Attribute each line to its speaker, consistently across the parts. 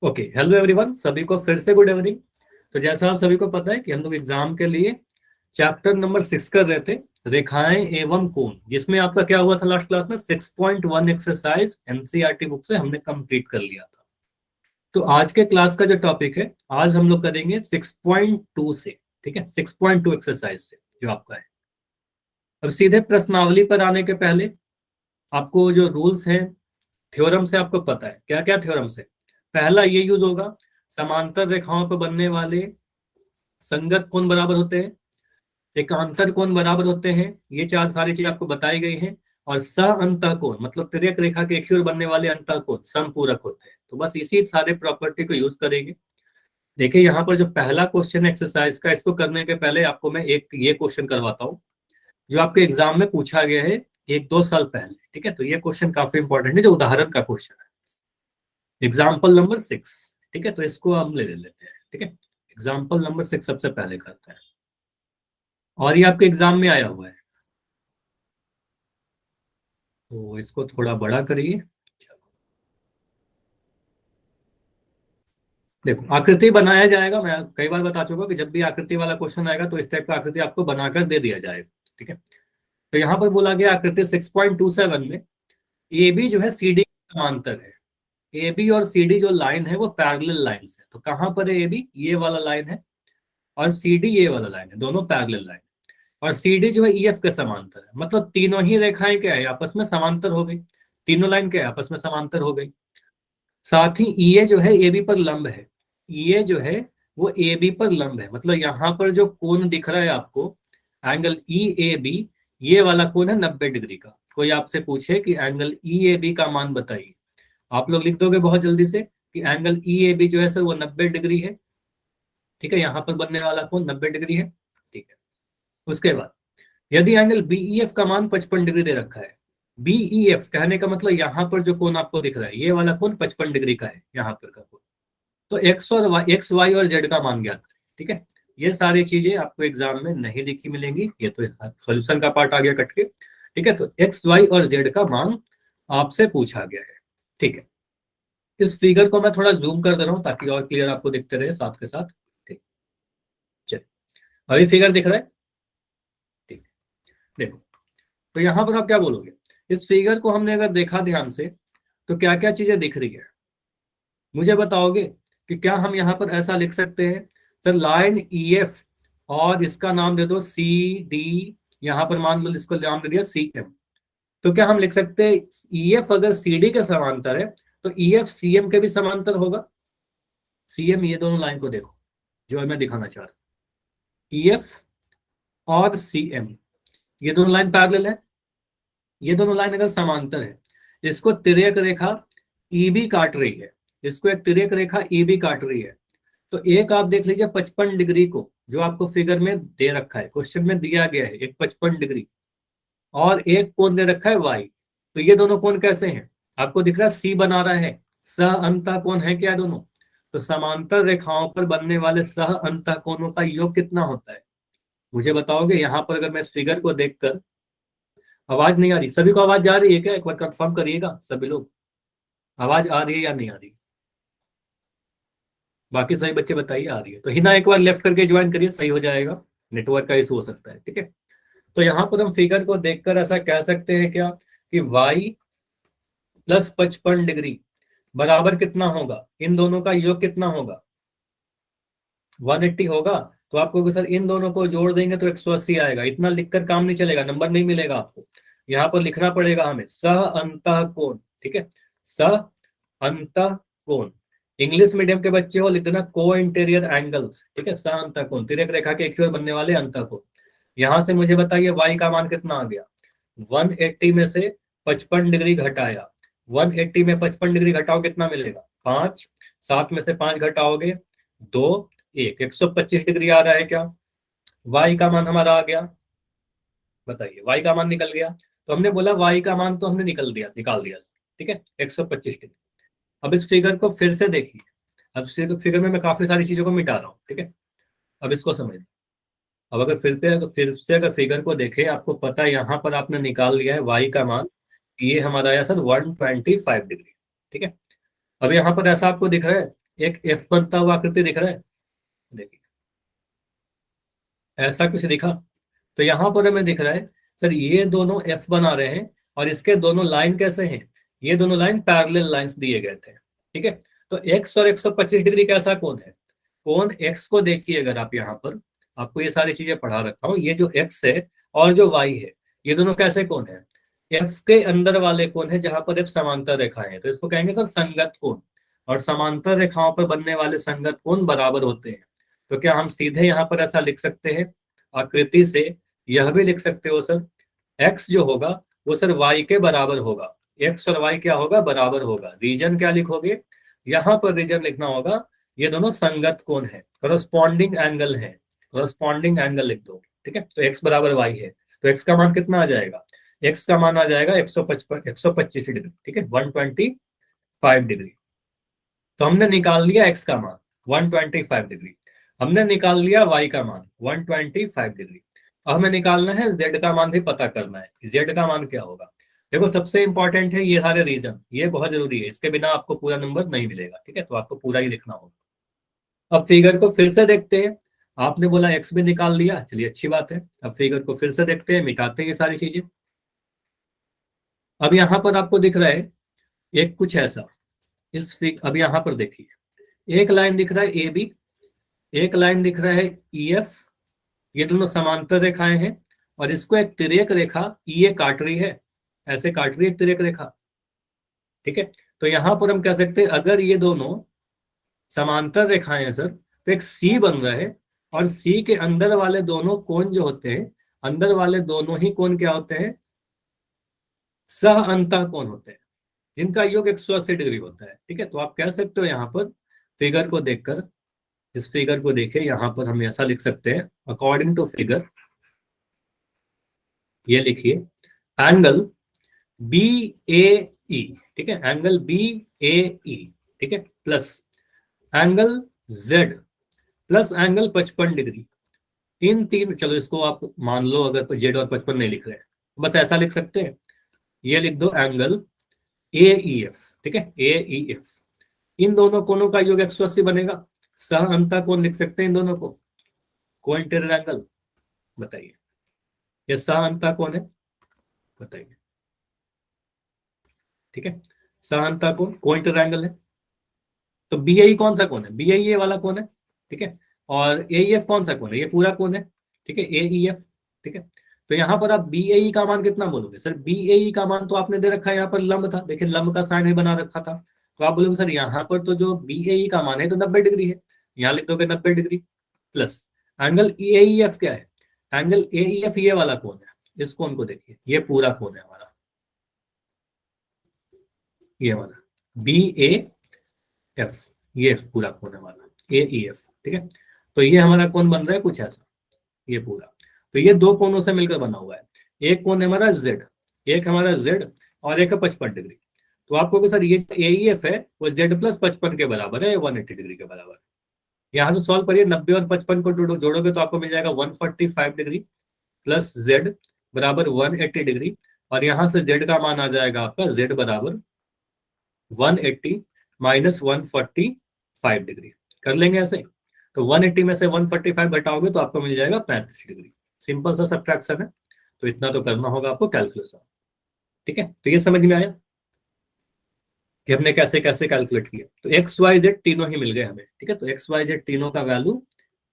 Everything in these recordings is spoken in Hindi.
Speaker 1: ओके, हेलो एवरीवन, सभी को फिर से गुड इवनिंग। तो जैसा आप सभी को पता है कि हम लोग एग्जाम के लिए चैप्टर नंबर 6 कर रहे थे, रेखाएं एवं कोण, जिसमें आपका क्या हुआ था लास्ट क्लास में 6.1 एक्सरसाइज एनसीईआरटी बुक से हमने कंप्लीट कर लिया था। तो आज के क्लास का जो टॉपिक है, आज हम लोग करेंगे 6.2 से। ठीक है, 6.2 एक्सरसाइज से जो आपका है। अब सीधे प्रश्नावली पर आने के पहले आपको जो रूल्स हैं, थ्योरम से आपको पता है क्या क्या थ्योरम से। पहला ये यूज होगा, समांतर रेखाओं पर बनने वाले संगत कोण बराबर होते हैं, एकांतर कोण बराबर होते हैं, ये चार सारी चीज आपको बताई गई हैं। और अंतः कोण मतलब तिर्यक रेखा के एक ही ओर बनने वाले अंतः कोण समपूरक होते हैं। तो बस इसी सारे प्रॉपर्टी को यूज करेंगे। देखिए यहाँ पर जो पहला क्वेश्चन एक्सरसाइज का, इसको करने के पहले आपको मैं एक ये क्वेश्चन करवाता हूँ जो आपके एग्जाम में पूछा गया है 1-2 साल पहले। ठीक है, तो ये क्वेश्चन काफी इंपॉर्टेंट है, जो उदाहरण का क्वेश्चन है, एग्जाम्पल नंबर 6। ठीक है, तो इसको हम ले लेते हैं। ठीक है, एग्जाम्पल नंबर 6 सबसे पहले करते हैं, और ये आपके एग्जाम में आया हुआ है, तो इसको थोड़ा बड़ा करिए। देखो, आकृति बनाया जाएगा, मैं कई बार बता चुका कि जब भी आकृति वाला क्वेश्चन आएगा तो इस टाइप का आकृति आपको बनाकर दे दिया जाएगा। ठीक है, तो यहाँ पर बोला गया आकृति 6.27 में ए बी जो है सी डी समांतर है। ए बी और सी डी जो लाइन है वो पैरेलल लाइंस है। तो कहाँ पर है ए बी, ये वाला लाइन है, और सी डी ये वाला लाइन है, दोनों पैरेलल लाइन। और सी डी जो है ई एफ के समांतर है, मतलब तीनों ही रेखाएं क्या है, आपस में समांतर हो गई। तीनों लाइन क्या है, आपस में समांतर हो गई। साथ ही ई ए जो है ए बी पर लंब है। ई ए जो है वो ए बी पर लंब है, मतलब यहाँ पर जो कोण दिख रहा है आपको, एंगल ई ए बी, ये वाला कोण है 90 डिग्री का। कोई आपसे पूछे कि एंगल ई ए बी का मान बताइए, आप लोग लिख दोगे बहुत जल्दी से कि एंगल ई ए बी जो है सर वो 90 डिग्री है। ठीक है, यहाँ पर बनने वाला कोण 90 डिग्री है। ठीक है, उसके बाद यदि एंगल बीई एफ का मान 55 डिग्री दे रखा है, बीई एफ कहने का मतलब यहाँ पर जो कोण आपको दिख रहा है, ये वाला कोण 55 डिग्री का है, यहाँ पर का कोण। तो एक्स और वाई, एक्स वाई और जेड का मान ज्ञात करें। ठीक है, ये सारी चीजें आपको एग्जाम में नहीं लिखी मिलेंगी, ये तो सॉल्यूशन का पार्ट आ गया कट के। ठीक है, तो एक्स वाई और जेड का मान आपसे पूछा गया है। ठीक है, इस फिगर को मैं थोड़ा जूम कर दे रहा हूँ ताकि और क्लियर आपको दिखते रहे साथ के साथ। ठीक, चलिए, अभी फिगर दिख रहा है। ठीक, देखो, तो यहां पर आप क्या बोलोगे, इस फिगर को हमने अगर देखा ध्यान से तो क्या क्या चीजें दिख रही है, मुझे बताओगे कि क्या हम यहाँ पर ऐसा लिख सकते हैं, सर लाइन ई एफ और इसका नाम दे दो सी डी, यहाँ पर मान लो इसको नाम दे दिया सी एम। तो क्या हम लिख सकते हैं ई एफ अगर सी डी के समांतर है तो ई एफ सी एम के भी समांतर होगा। सी एम, ये दोनों लाइन को देखो जो मैं दिखाना चाह रहा हूँ, ई एफ और सी एम, ये दोनों लाइन पैरेलल है। ये दोनों लाइन अगर समांतर है, इसको तिर्यक रेखा ई बी काट रही है, इसको एक तिर्यक रेखा ई बी काट रही है। तो एक आप देख लीजिए 55 डिग्री को, जो आपको फिगर में दे रखा है, क्वेश्चन में दिया गया है एक 55 डिग्री, और एक कोण दे रखा है वाई। तो ये दोनों कोण कैसे हैं, आपको दिख रहा है सी बना रहा है, सह अंतः कोण है क्या दोनों। तो समांतर रेखाओं पर बनने वाले सह अंतः कोणों का योग कितना होता है, मुझे बताओगे। यहाँ पर अगर मैं इस फिगर को देखकर, आवाज नहीं आ रही, सभी को आवाज जा रही है क्या, एक बार कंफर्म करिएगा सभी लोग, आवाज आ रही है या नहीं आ रही। बाकी सभी बच्चे बताइए आ रही है तो हिना एक बार लेफ्ट करके ज्वाइन करिए, सही हो जाएगा, नेटवर्क का इशू हो सकता है। ठीक है, तो यहाँ पर हम फिगर को देखकर ऐसा कह सकते हैं क्या कि y प्लस 55 डिग्री बराबर कितना होगा, इन दोनों का योग कितना होगा, 180 होगा। तो आपको सर इन दोनों को जोड़ देंगे तो 180 आएगा। इतना लिखकर काम नहीं चलेगा, नंबर नहीं मिलेगा आपको, यहाँ पर लिखना पड़ेगा हमें सह अंतः कोण। ठीक है, सह अंतः कोण, इंग्लिश मीडियम के बच्चे हो लिख देना को इंटीरियर एंगल्स। ठीक है, सह अंतः कोण, तिर्यक रेखा के एक ही ओर बनने वाले अंतः कोण। यहां से मुझे बताइए y का मान कितना आ गया, 180 में से 55 डिग्री घटाया, 180 में 55 डिग्री घटाओ कितना मिलेगा 5, 7 में से 5 घटाओगे 2, 1, 125 डिग्री आ रहा है क्या। y का मान हमारा आ गया, बताइए y का मान निकल गया। तो हमने बोला y का मान तो हमने निकाल दिया। ठीक है, 125 डिग्री। अब इस फिगर को फिर से देखिए, अब फिगर में मैं काफी सारी चीजों को मिटा रहा हूँ। ठीक है, अब इसको समझ, अब अगर फिर से अगर फिगर को देखें, आपको पता है यहाँ पर आपने निकाल लिया है y का मान, ये हमारा आया सर 125 डिग्री। ठीक है, अब यहाँ पर ऐसा आपको दिख रहा है एक एफ बनता हुआ आकृति दिख रहा है, देखिए ऐसा कुछ दिखा। तो यहाँ पर हमें दिख रहा है सर ये दोनों एफ बना रहे हैं और इसके दोनों लाइन कैसे हैं, ये दोनों लाइन पैरेलल लाइंस दिए गए थे, ठीक है। तो एक्स और 125 डिग्री कैसा कोण है, कोण एक्स को देखिए, अगर आप यहाँ पर, आपको ये सारी चीजें पढ़ा रखा हूँ, ये जो एक्स है और जो वाई है, ये दोनों कैसे कोण है, एफ के अंदर वाले कोण है जहां पर एफ समांतर रेखाएं हैं, तो इसको कहेंगे सर संगत कोण। और समांतर रेखाओं पर बनने वाले संगत कोण बराबर होते हैं। तो क्या हम सीधे यहाँ पर ऐसा लिख सकते हैं आकृति से, यह भी लिख सकते हो सर, एक्स जो होगा वो सर वाई के बराबर होगा, एक्स और वाई क्या होगा, बराबर होगा। रीजन क्या लिखोगे, यहाँ पर रीजन लिखना होगा ये दोनों संगत कोण है, करस्पॉन्डिंग एंगल है, करस्पॉन्डिंग एंगल लिख दो, ठीक है। तो एक्स बराबर वाई है, तो एक्स का मान कितना आ जाएगा, एक्स का मान आ जाएगा 125 डिग्री, ठीक है, 125 डिग्री। तो हमने निकाल लिया एक्स का मान 125 डिग्री, हमने निकाल लिया वाई का मान 125 डिग्री। अब हमें निकालना है जेड का मान भी पता करना है, जेड का मान क्या होगा। देखो सबसे इंपॉर्टेंट है ये सारे रीजन, ये बहुत जरूरी है, इसके बिना आपको पूरा नंबर नहीं मिलेगा, ठीक है, तो आपको पूरा ही लिखना होगा। अब फिगर को फिर से देखते हैं, आपने बोला एक्स भी निकाल लिया, चलिए अच्छी बात है। अब फिगर को फिर से देखते हैं, मिटाते हैं ये सारी चीजें। अब यहाँ पर आपको दिख रहा है एक कुछ ऐसा, अब यहाँ पर देखिए एक लाइन दिख रहा है ए बी, एक लाइन दिख रहा है ई एफ, ये दोनों समांतर रेखाएं हैं और इसको एक तिर्यक रेखा ई ए काट रही है, ऐसे काट रही है तिर्यक रेखा, ठीक है। तो यहां पर हम कह सकते हैं अगर ये दोनों समांतर रेखाएं हैं सर, तो एक सी बन रहा है और सी के अंदर वाले दोनों कोण जो होते हैं, अंदर वाले दोनों ही कोण क्या होते हैं, सह अंतः कोण होते हैं, जिनका योग 180 डिग्री होता है, ठीक है। तो आप कह सकते हो यहाँ पर फिगर को देखकर, इस फिगर को देखे यहाँ पर हम ऐसा लिख सकते हैं, अकॉर्डिंग टू फिगर, ये लिखिए एंगल बी ए ई, ठीक है, एंगल बी ए ई, ठीक है, plus angle Z plus angle 55 degree, इन तीन, चलो इसको आप मान लो अगर जेड और 55 नहीं लिख रहे हैं, बस ऐसा लिख सकते हैं, ये लिख दो एंगल ए ई एफ, ठीक है, ए ई एफ, इन दोनों कोणों का योग 180 बनेगा। सह अंतः कोण लिख सकते हैं इन दोनों को, कोइंटेरियर एंगल, बताइए ये सह अंतः कोण है, बताइए, ठीक है, सह अंतः कोण कोइंटेरियर एंगल है। तो बी आई कौन सा कोण है, बी आई ए वाला कोण है, ठीक है, और ए ई एफ कौन सा कोण है, ये पूरा कोण है, ठीक है, ए ई एफ, ठीक है। तो यहाँ पर आप बी ए ई का मान कितना बोलोगे सर, बी ए ई का मान तो आपने दे रखा है, यहाँ पर लंब था, देखिए लंब का साइन भी बना रखा था, तो आप बोलोगे सर यहाँ पर तो जो बी ए ई का मान है तो 90 डिग्री है, यहाँ लिख दोगे 90 degree, plus angle A E F क्या है, एंगल ए ई एफ ये वाला कोण है, इस कोण को देखिए, ये पूरा कोण है हमारा, ये वाला बी ए एफ, ये पूरा कोण है हमारा ए ई एफ, ठीक है। तो ये हमारा कोण बन रहा है कुछ ऐसा, ये पूरा, तो ये दो कोणों से मिलकर बना हुआ है, एक कोण है हमारा जेड, एक हमारा जेड और एक है 55 डिग्री। तो आपको सर ये ए ई एफ है वो जेड प्लस 55 के बराबर है, 180 डिग्री के बराबर है। यहाँ से सॉल्व करिए, 90 और 55 को जोड़ोगे तो आपको मिल जाएगा 145 डिग्री प्लस जेड बराबर 180 डिग्री, और यहाँ से जेड का मान आ जाएगा आपका जेड बराबर 180 माइनस 145 डिग्री, कर लेंगे ऐसे। तो 180 में से 145 घटाओगे तो आपको मिल जाएगा 35 डिग्री, सिंपल सा सब्ट्रैक्शन है। तो इतना तो करना होगा आपको कैलकुलेशन, ठीक है। तो ये समझ में आया कि हमने कैसे कैसे कैलकुलेट किया। तो एक्स वाई जेड तीनों ही मिल गए हमें, ठीक है, तो एक्स वाई जेड तीनों का वैल्यू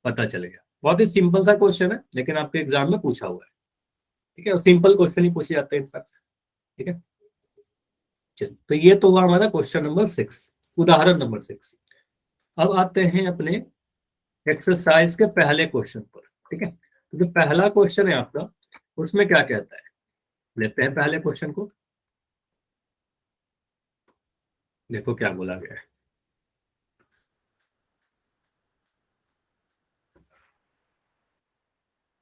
Speaker 1: पता चलेगा। बहुत ही सिंपल सा क्वेश्चन है, लेकिन आपके एग्जाम में पूछा हुआ है, ठीक है, और सिंपल क्वेश्चन ही पूछे जाते हैं इनफैक्ट, ठीक है। चलिए, तो ये तो हुआ हमारा क्वेश्चन नंबर 6, उदाहरण नंबर 6। अब आते हैं अपने एक्सरसाइज के पहले क्वेश्चन पर, ठीक है। तो जो पहला क्वेश्चन है आपका, उसमें क्या कहता है, लेते हैं पहले क्वेश्चन को, देखो क्या बोला गया है।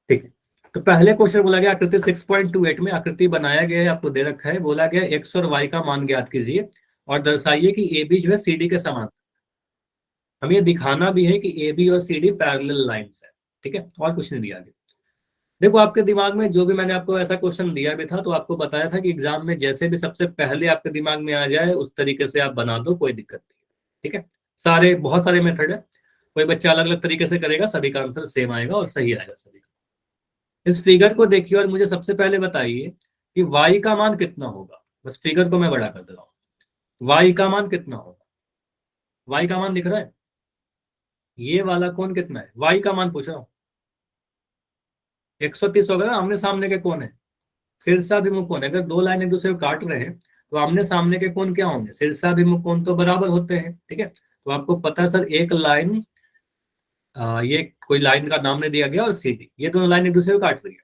Speaker 1: ठीक है, तो पहले क्वेश्चन बोला गया आकृति 6.28 में आकृति बनाया गया है, आपको दे रखा है, बोला गया एक्स और वाई का मान ज्ञात कीजिए और दर्शाइए कि ए बी जो है सी डी के समान। हमें ये दिखाना भी है कि ए बी और सी डी पैरेलल लाइंस है, ठीक है, और कुछ नहीं दिया गया। देखो आपके दिमाग में जो भी मैंने आपको ऐसा क्वेश्चन दिया भी था, तो आपको बताया था कि एग्जाम में जैसे भी सबसे पहले आपके दिमाग में आ जाए उस तरीके से आप बना दो, कोई दिक्कत नहीं, ठीक है। सारे बहुत सारे मेथड है, कोई बच्चा अलग अलग तरीके से करेगा, सभी का आंसर सेम आएगा और सही आएगा सभी का। इस फिगर को देखिए और मुझे सबसे पहले बताइए कि y का मान कितना होगा। बस फिगर को मैं बड़ा कर दे रहा हूँ। y का मान कितना होगा, y का मान दिख रहा है, ये वाला कौन कितना है, y का मान पूछ रहा हूँ। 130 होगा ना, आमने सामने के कौन है, शीर्षाभिमुख कोण है। अगर दो लाइन एक दूसरे को काट रहे हैं तो आमने सामने के कोण क्या होंगे, शीर्षाभिमुख कोण तो बराबर होते हैं, ठीक है। तो आपको पता है सर, एक लाइन, ये कोई लाइन का नाम नहीं दिया गया और सीधी, ये दोनों लाइन एक दूसरे को काट रही है,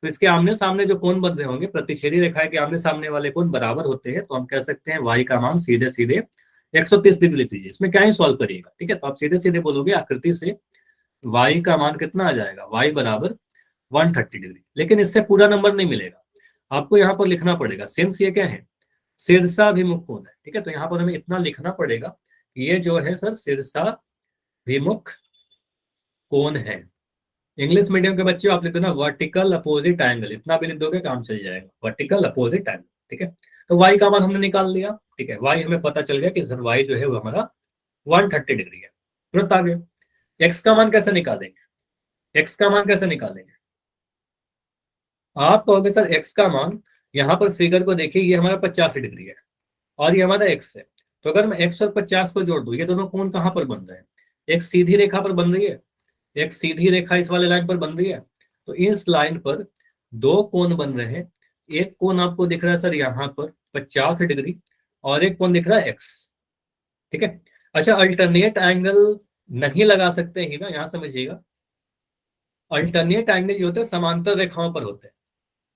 Speaker 1: तो इसके आमने सामने जो कोण बन रहे होंगे, प्रतिच्छेदी रेखा के आमने सामने वाले कोण बराबर होते हैं, तो हम कह सकते हैं y का मान सीधे सीधे 130 डिग्री लिख लीजिए। इसमें क्या ही सॉल्व करिएगा, ठीक है। तो आप सीधे सीधे बोलोगे आकृति से y का मान कितना आ जाएगा, y बराबर 130 डिग्री। लेकिन इससे पूरा नंबर नहीं मिलेगा, आपको यहाँ पर लिखना पड़ेगा, सिंस ये क्या है, शीर्षाभिमुख कोण है, ठीक है। तो यहाँ पर हमें इतना लिखना पड़ेगा कि ये जो है सर शीर्षाभिमुख कोण है। इंग्लिश मीडियम के बच्चे आप लिख देना वर्टिकल अपोजिट एंगल, इतना भी लिख दोगे काम चल जाएगा, वर्टिकल अपोजिट एंगल, ठीक है। तो y का मान हमने निकाल लिया, ठीक है। y हमें पता चल गया कि सर y जो है वो हमारा 130 डिग्री है, तुरंत आ गया। x का मान कैसे निकालेंगे, x का मान कैसे निकालेंगे, आप कहोगे सर x का मान, यहाँ पर फिगर को देखिए, ये हमारा 85 डिग्री है और ये हमारा x है। तो अगर मैं x और 50 को जोड़ दूं, ये दोनों कोण कहाँ पर बन रहे हैं, एक सीधी रेखा पर बन रही है, एक सीधी रेखा इस वाले लाइन पर बन रही है। तो इस लाइन पर दो कोण बन रहे हैं, एक कोण आपको दिख रहा है सर यहाँ पर 50 डिग्री और एक कोण दिख रहा है x, ठीक है। अच्छा, अल्टरनेट एंगल नहीं लगा सकते ही ना, यहाँ समझिएगा। अल्टरनेट एंगल जो होते हैं समांतर रेखाओं पर होते हैं,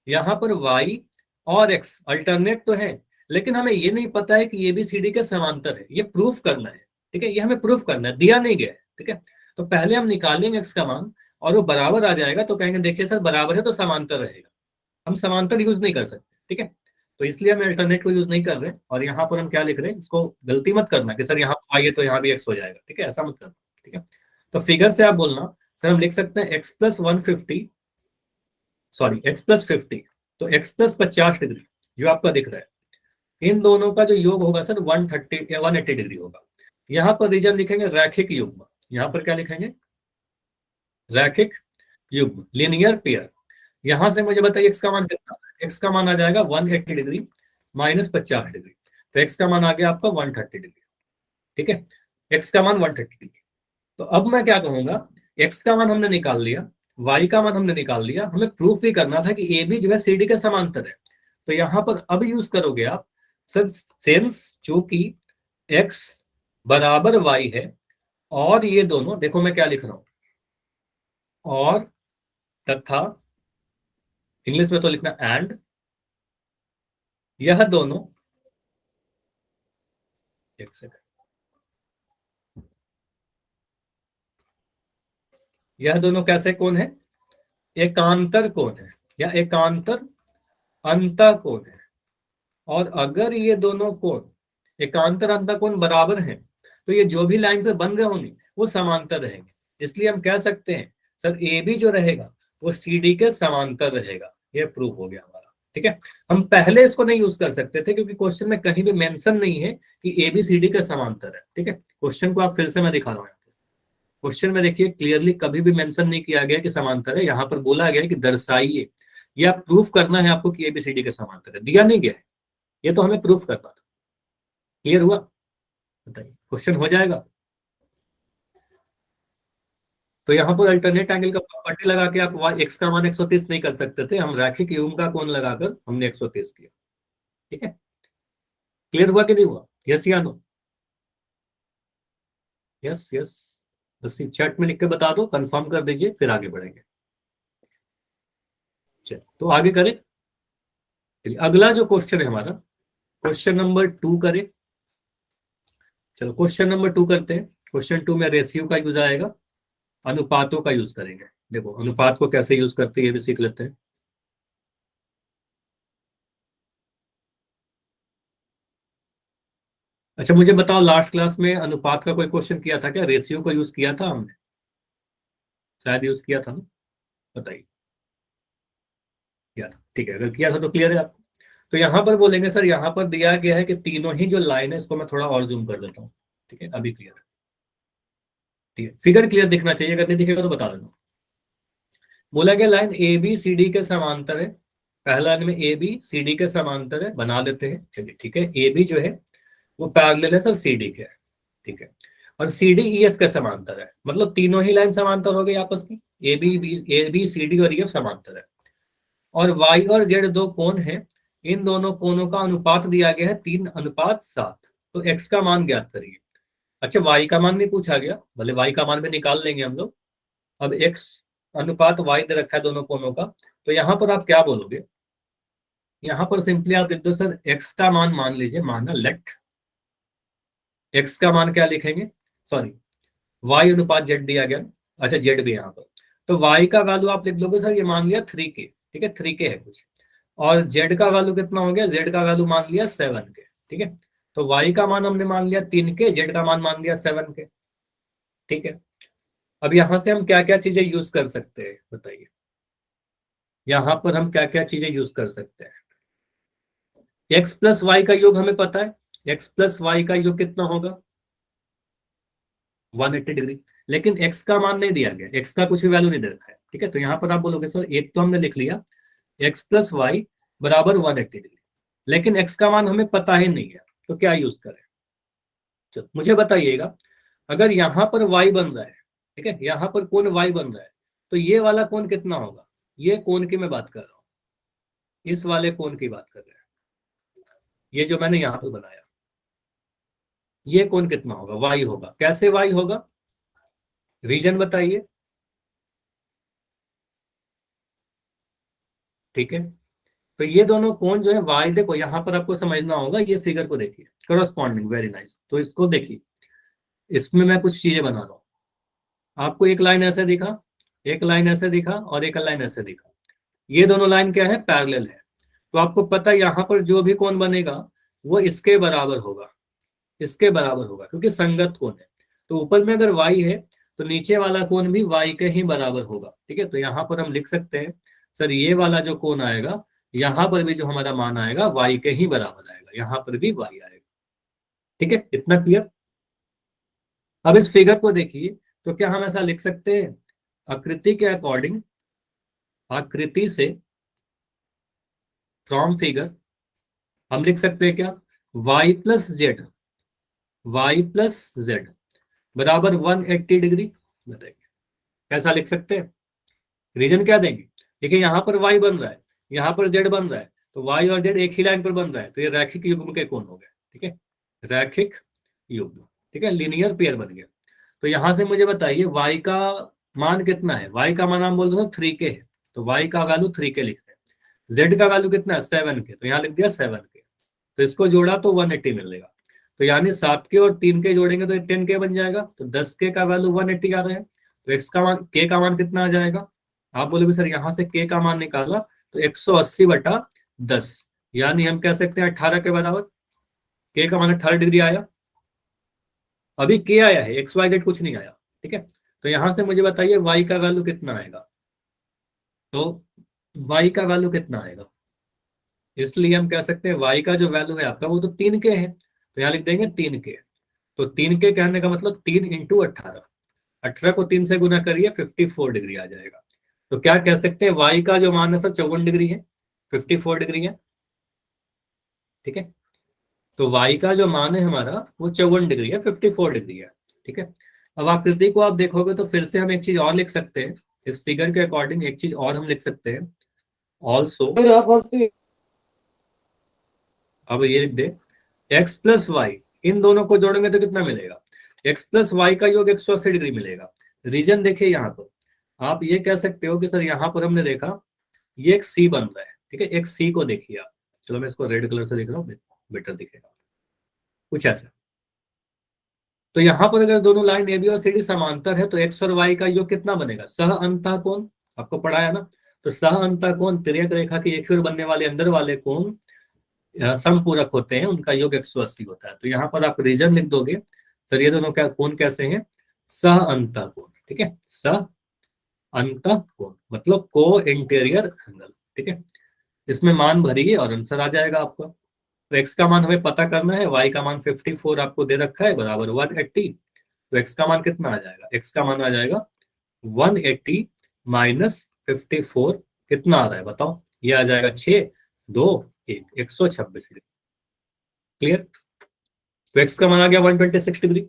Speaker 1: यहाँ पर y और x अल्टरनेट तो है, लेकिन हमें ये नहीं पता है कि ये भी CD के समांतर है, ये प्रूफ करना है, ठीक है। ये हमें प्रूफ करना है, दिया नहीं गया है, ठीक है। तो पहले हम निकालेंगे x का मान और वो बराबर आ जाएगा तो कहेंगे देखिए सर बराबर है तो समांतर रहेगा। हम समांतर यूज नहीं कर सकते, ठीक है। तो इसलिए हम अल्टरनेट को यूज नहीं कर रहे, और यहाँ पर हम क्या लिख रहे हैं, इसको गलती मत करना कि सर यहाँ y है तो यहाँ भी x हो जाएगा, ठीक है, ऐसा मत करना, ठीक है। तो फिगर से आप बोलना सर, हम लिख सकते हैं x plus 150, sorry x plus 50, तो x प्लस 50 डिग्री जो आपका दिख रहा है, इन दोनों का जो योग होगा सर 130 या 180 डिग्री होगा। यहाँ पर रीजन लिखेंगे रैखिक युग्म, यहाँ पर क्या लिखेंगे, रैखिक युग्म, लीनियर पेयर। यहां से मुझे बताइए x का मान कितना, x का मान आ जाएगा 180 डिग्री माइनस 50 डिग्री, तो x का मान आ गया आपका 130 डिग्री, ठीक है। x का मान 130 डिग्री। तो अब मैं क्या कहूंगा, x का मान हमने निकाल लिया, y का मान हमने निकाल लिया, हमें प्रूफ भी करना था कि ए बी जो है CD के समांतर है। तो यहां पर अब यूज करोगे आप सर, सिंस चूंकि x बराबर y है और ये दोनों, देखो मैं क्या लिख रहा हूं, और तथा, इंग्लिश में तो लिखना एंड, यह दोनों, एक सेकंड, यह दोनों कैसे कोण है, एकांतर कोण है या एकांतर अंतःकोण है। और अगर ये दोनों कोण एकांतर अंतःकोण बराबर हैं, तो ये जो भी लाइन पे बन रहे होंगे वो समांतर रहेंगे। इसलिए हम कह सकते हैं सर ए बी जो रहेगा वो CD के समांतर रहेगा, ये प्रूफ हो गया हमारा, ठीक है। हम पहले इसको नहीं यूज कर सकते थे क्योंकि क्वेश्चन में कहीं भी मेंशन नहीं है कि ए बी CD के समांतर है, ठीक है। क्वेश्चन को आप फिर से मैं दिखा रहा हूँ, क्वेश्चन में देखिए क्लियरली कभी भी मेंशन नहीं किया गया कि समांतर है, यहाँ पर बोला गया है कि दर्शाइए, या प्रूफ करना है आपको कि ABCD के समांतर है, दिया नहीं गया है, ये तो हमें प्रूफ करना था। क्लियर हुआ, बताइए, क्वेश्चन हो जाएगा। तो यहाँ पर अल्टरनेट एंगल का प्रॉपर्टी लगा के आप x का मान 130 नहीं कर सकते थे, हम रैखिक युग्म का कोण लगाकर हमने 130 किया, ठीक है। क्लियर हुआ कि नहीं हुआ, यस या नो, यस यस, बस चैट में लिख के बता दो, कंफर्म कर दीजिए, फिर आगे बढ़ेंगे। चलिए तो आगे करें, अगला जो क्वेश्चन है हमारा, क्वेश्चन नंबर 2 करें। चलो क्वेश्चन नंबर 2 करते हैं। क्वेश्चन 2 में रेशियो का यूज आएगा, अनुपातों का यूज करेंगे। देखो अनुपात को कैसे यूज करते हैं ये भी सीख लेते हैं। अच्छा मुझे बताओ, लास्ट क्लास में अनुपात का कोई क्वेश्चन किया था क्या, रेशियो का यूज किया था हमने, शायद यूज किया था ना, बताइए, किया था, ठीक है। अगर किया था तो क्लियर है आपको। तो यहाँ पर बोलेंगे सर, यहाँ पर दिया गया है कि तीनों ही जो लाइन है, इसको मैं थोड़ा और जूम कर देता हूँ, ठीक है, अभी क्लियर है। ठीक है, फिगर क्लियर दिखना चाहिए, अगर नहीं दिखेगा तो बता देना। बोला गया line A B C D के समांतर है, पहला लाइन में ए बी सी डी के समांतर है, बना लेते हैं, चलिए ठीक है। ए बी जो है वो पैरेलल है सर सी डी के, ठीक है। और सी डी ई एफ के समांतर है, मतलब तीनों ही लाइन समांतर हो गई आपस की, ए बी सी डी और ई एफ समांतर है। और वाई और जेड दो कोण हैं, इन दोनों कोणों का अनुपात दिया गया है 3:7। तो एक्स का मान ज्ञात करिए। अच्छा, वाई का मान नहीं पूछा गया, भले वाई का मान भी निकाल लेंगे हम लोग। अब एक्स अनुपात वाई दे रखा है दोनों कोणों का, तो यहां पर आप क्या बोलोगे? यहां पर सिंपली आप लिख दो सर एक्स का मान लीजिए, माना लेट एक्स का मान क्या लिखेंगे, सॉरी वाई अनुपात जेड दिया गया, अच्छा जेड भी यहाँ पर, तो वाई का वैल्यू आप लिख दोगे सर, ये मान लिया 3K, ठीक है 3K है कुछ। और जेड का वैल्यू कितना हो गया? जेड का वैल्यू मान लिया 7K, ठीक है। तो वाई का मान हमने मान लिया 3K, जेड का मान लिया 7K, ठीक है। अब यहां से हम क्या क्या चीजें यूज कर सकते हैं बताइए, यहां पर हम क्या क्या चीजें यूज कर सकते हैं? एक्स प्लस वाई का योग हमें पता है, एक्स प्लस वाई का योग कितना होगा? 180 डिग्री। लेकिन एक्स का मान नहीं दिया गया, एक्स का कुछ भी वैल्यू नहीं दे रखा है, ठीक है। तो यहाँ पर आप बोलोगे सर एक तो हमने लिख लिया एक्स प्लस वाई बराबर 180 डिग्री, लेकिन एक्स का मान हमें पता ही नहीं है, तो क्या यूज करें? चलो मुझे बताइएगा, अगर यहाँ पर वाई बन रहा है, ठीक है, यहाँ पर कोण वाई बन रहा है, तो ये वाला कोण कितना होगा? ये कोण की मैं बात कर रहा हूँ, इस वाले कोण की बात कर रहे हैं, ये जो मैंने यहाँ पर बनाया, ये कोण कितना होगा? वाई होगा। कैसे वाई होगा? रीजन बताइए, ठीक है। तो ये दोनों कोण जो है वाई, देखो यहाँ पर आपको समझना होगा, ये फिगर को देखिए, करस्पॉन्डिंग, वेरी नाइस। तो इसको देखिए, इसमें मैं कुछ चीजें बना रहा हूँ, आपको एक लाइन ऐसे दिखा, एक लाइन ऐसे दिखा और एक लाइन ऐसे दिखा, ये दोनों लाइन क्या है? पैरेलल है। तो आपको पता है यहाँ पर जो भी कोण बनेगा वो इसके बराबर होगा, इसके बराबर होगा, क्योंकि संगत कोण है। तो ऊपर में अगर वाई है तो नीचे वाला कोण भी वाई के ही बराबर होगा, ठीक है। तो यहाँ पर हम लिख सकते हैं सर ये वाला जो कोण आएगा, यहाँ पर भी जो हमारा मान आएगा वाई के ही बराबर आएगा, यहाँ पर भी वाई आएगा, ठीक है। इतना क्लियर? अब इस फिगर को देखिए, तो क्या हम ऐसा लिख सकते हैं, आकृति के अकॉर्डिंग, आकृति से, फ्रॉम फिगर, हम लिख सकते हैं क्या? Y plus Z, Y plus Z बराबर 180 डिग्री। बताइए कैसा लिख सकते हैं? रीजन क्या देंगे? देखिए यहाँ पर वाई बन रहा है, यहाँ पर जेड बन रहा है, तो वाई और जेड एक ही लाइन पर बन रहा है, तो ये रैखिक युग्म के कोण हो गए, ठीक है, रैखिक युग्म, ठीक है, लीनियर पेयर बन गया। तो यहां से मुझे बताइए वाई का मान कितना है? वाई का मान हम बोल रहे 3K है, तो वाई का वैल्यू 3K लिख रहे हैं। जेड का वैल्यू कितना है? 7K, तो यहाँ लिख दिया 7K। तो इसको जोड़ा तो 180 मिलेगा, तो यानी 7K और 3K जोड़ेंगे तो 10K बन जाएगा, तो 10K का वैल्यू 180 आ रहा है। तो एक्स का मान, के का मान कितना आ जाएगा? आप बोलोगे सर यहाँ से के का मान निकाला तो 180/10, यानी हम कह सकते हैं 18 के बराबर। के का मान 18 डिग्री आया, अभी के आया है, एक्स वाई जेड कुछ नहीं आया, ठीक है। तो यहां से मुझे बताइए वाई का वैल्यू कितना आएगा? तो वाई का वैल्यू कितना आएगा? इसलिए हम कह सकते हैं वाई का जो वैल्यू है आपका वो तो 3K है, तो यहाँ लिख देंगे 3K। तो 3K कहने का मतलब 3 × 18, 18 को 3 से गुना करिए 54 डिग्री आ जाएगा। तो क्या कह सकते हैं, वाई का जो मान है सर 54 डिग्री है, 54 डिग्री है, ठीक है। तो वाई का जो मान है हमारा वो 54 डिग्री है, 54 डिग्री है, ठीक है। अब आकृति को आप देखोगे तो फिर से हम एक चीज और लिख सकते हैं, इस फिगर के अकॉर्डिंग एक चीज और हम लिख सकते हैं ऑल्सो। अब ये लिख दे एक्स प्लस वाई, इन दोनों को जोड़ेंगे तो कितना मिलेगा? एक्स प्लस वाई का योग 180 डिग्री मिलेगा। रीजन देखिए यहाँ पर, आप ये कह सकते हो कि सर यहाँ पर हमने देखा ये एक सी बन रहा है, ठीक है, एक सी को देखिए आप, चलो मैं इसको रेड कलर से देख रहा हूँ, बेटर दिखेगा कुछ ऐसा। तो यहाँ पर अगर दोनों लाइन ए बी और सी डी समांतर है तो एक्स और वाई का योग कितना बनेगा? सह अंतः कोण, आपको पढ़ाया ना। तो सह अंतः कोण तिर्यक रेखा के एक ही ओर बनने वाले अंदर वाले कोण समपूरक होते हैं, उनका योग 180 होता है। तो यहाँ पर आप रीजन लिख दोगे, सर ये दोनों क्या कोण कैसे हैं? सह अंतः कोण, ठीक है, सह अंतः कोण मतलब को इंटीरियर एंगल, ठीक है। इसमें मान भरिए और आंसर आ जाएगा आपका। तो एक्स का मान हमें पता करना है, वाई का मान 54 आपको दे रखा है बराबर 180, तो x का मान कितना आ जाएगा, x का मान आ जाएगा 180 माइनस 54, कितना आ रहा है बताओ, ये आ जाएगा 6 2 1 126 डिग्री। क्लियर? तो x का मान आ गया 126 डिग्री,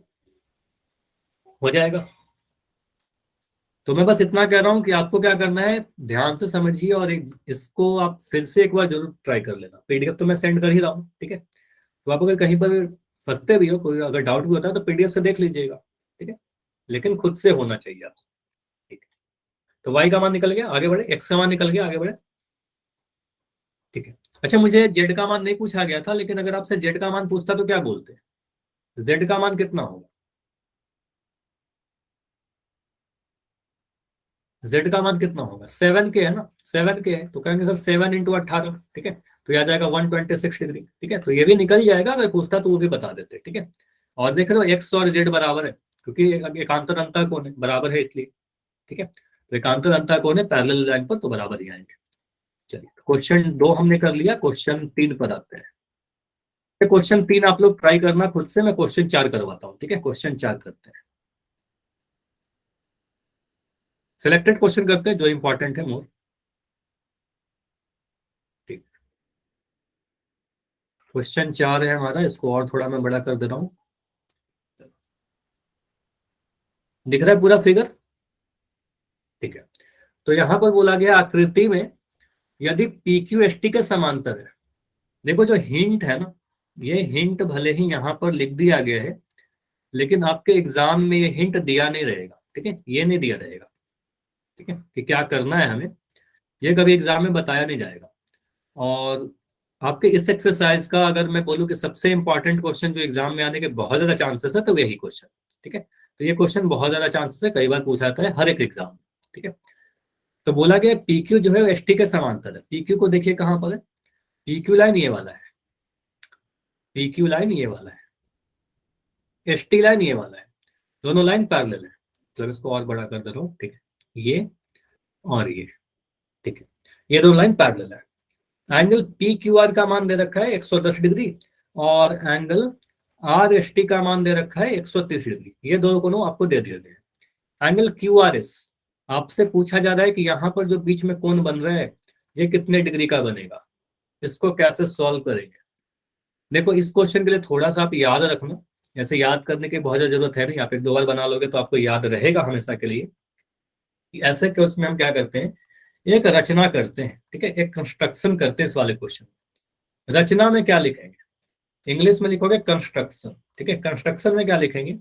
Speaker 1: हो जाएगा। तो मैं बस इतना कह रहा हूं कि आपको क्या करना है, ध्यान से समझिए और इसको आप फिर से एक बार जरूर ट्राई कर लेना। पीडीएफ तो मैं सेंड कर ही रहा हूँ, ठीक है। तो आप अगर कहीं पर फंसते भी हो, कोई अगर डाउट भी होता है तो पीडीएफ से देख लीजिएगा, ठीक है, लेकिन खुद से होना चाहिए आप, ठीक है। तो वाई का मान निकल गया, आगे बढ़े, एक्स का मान निकल गया, आगे बढ़े, ठीक है। अच्छा, मुझे जेड का मान नहीं पूछा गया था, लेकिन अगर आपसे जेड का मान पूछता तो क्या बोलते, जेड का मान कितना होगा, जेड का मान कितना होगा, 7 के है ना, 7 के है तो कहेंगे सर 7 × 18, ठीक है, तो यह आ जाएगा 126 डिग्री, ठीक है। तो ये भी निकल जाएगा, अगर पूछता तो वो भी बता देते, ठीक है। और देख रहे हो एक्स और जेड बराबर है, क्योंकि एकांतर अंतः कोण है, बराबर है इसलिए, ठीक है। तो एकांतर अंतः कोण है पैरेलल लाइन पर, तो बराबर ही आएंगे। चलिए, क्वेश्चन 2 हमने कर लिया, क्वेश्चन 3 पर आते हैं। क्वेश्चन 3 आप लोग ट्राई करना खुद से, मैं क्वेश्चन 4 करवाता हूँ, ठीक है। क्वेश्चन 4 करते हैं, सिलेक्टेड क्वेश्चन करते हैं जो इंपॉर्टेंट है मोर, ठीक। क्वेश्चन 4 है हमारा, इसको और थोड़ा मैं बड़ा कर दे रहा हूँ, दिख रहा है पूरा फिगर, ठीक है। तो यहां पर बोला गया आकृति में यदि पी क्यू एस टी के समांतर है, देखो जो हिंट है ना, ये हिंट भले ही यहाँ पर लिख दिया गया है, लेकिन आपके एग्जाम में ये हिंट दिया नहीं रहेगा, ठीक है, ये नहीं दिया रहेगा, ठीक है, कि क्या करना है हमें, ये कभी एग्जाम में बताया नहीं जाएगा। और आपके इस एक्सरसाइज का अगर मैं बोलूँ कि सबसे इंपॉर्टेंट क्वेश्चन जो एग्जाम में आने के बहुत ज्यादा चांसेस है, तो यही क्वेश्चन, ठीक है। तो ये क्वेश्चन बहुत ज्यादा चांसेस है, कई बार पूछा जाता है हर एक एग्जाम में, ठीक है। तो बोला गया पी क्यू जो है एस टी के समांतर है, पी क्यू को देखिए कहाँ पर है, पी क्यू लाइन ये वाला है, पी क्यू लाइन ये वाला है, एस टी लाइन ये वाला है, दोनों लाइन पैरेलल है। तो इसको और बड़ा कर देता हूँ, ठीक है, ये और ये, ठीक है, ये दोनों लाइन पैरेलल है। एंगल पी क्यू आर का मान दे रखा है 110 डिग्री, और एंगल आर एस टी का मान दे रखा है 130 डिग्री, ये दोनों कोणों आपको दे दिए गए। एंगल क्यू आर एस आपसे पूछा जा रहा है कि यहाँ पर जो बीच में कोण बन रहा है ये कितने डिग्री का बनेगा, इसको कैसे सॉल्व करेंगे। देखो, इस क्वेश्चन के लिए थोड़ा सा आप याद रखना, ऐसे याद करने की बहुत ज्यादा जरूरत है नहीं, आप एक दो बार बना लोगे तो आपको याद रहेगा हमेशा के लिए। ऐसे क्वेश्चन में हम क्या करते हैं, एक रचना करते हैं, ठीक है, एक कंस्ट्रक्शन करते हैं इस वाले क्वेश्चन। रचना में क्या लिखेंगे, इंग्लिश में लिखोगे कंस्ट्रक्शन, ठीक है। कंस्ट्रक्शन में क्या लिखेंगे,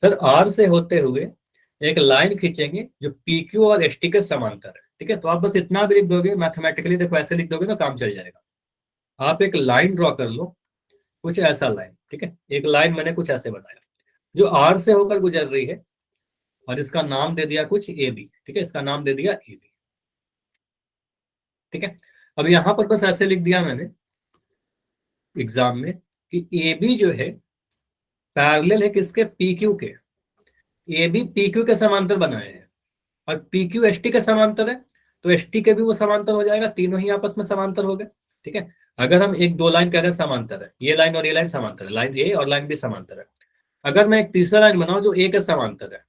Speaker 1: सर आर से होते हुए एक लाइन खींचेंगे जो पी क्यू और एस टी के समांतर है, ठीक है। तो आप बस इतना भी लिख दोगे मैथमेटिकली, देखो ऐसे लिख दोगे तो काम चल जाएगा। आप एक लाइन ड्रॉ कर लो, कुछ ऐसा लाइन, ठीक है, एक लाइन मैंने कुछ ऐसे बनाया जो आर से होकर गुजर रही है, और इसका नाम दे दिया कुछ ए बी, ठीक है, इसका नाम दे दिया ए बी, ठीक है। अब यहां पर बस ऐसे लिख दिया मैंने एग्जाम में कि ए बी जो है पैरेलल है किसके, पी क्यू के, ए बी पी क्यू के समांतर बनाए हैं, और पी क्यू एस टी के समांतर है, तो एस टी के भी वो समांतर हो जाएगा, तीनों ही आपस में समांतर हो गए, ठीक है। अगर हम एक दो लाइन कह रहे हैं समांतर है, ये लाइन और ये लाइन समांतर है, लाइन ए और लाइन बी समांतर है। अगर मैं एक तीसरा लाइन बनाऊं जो ए के समांतर है,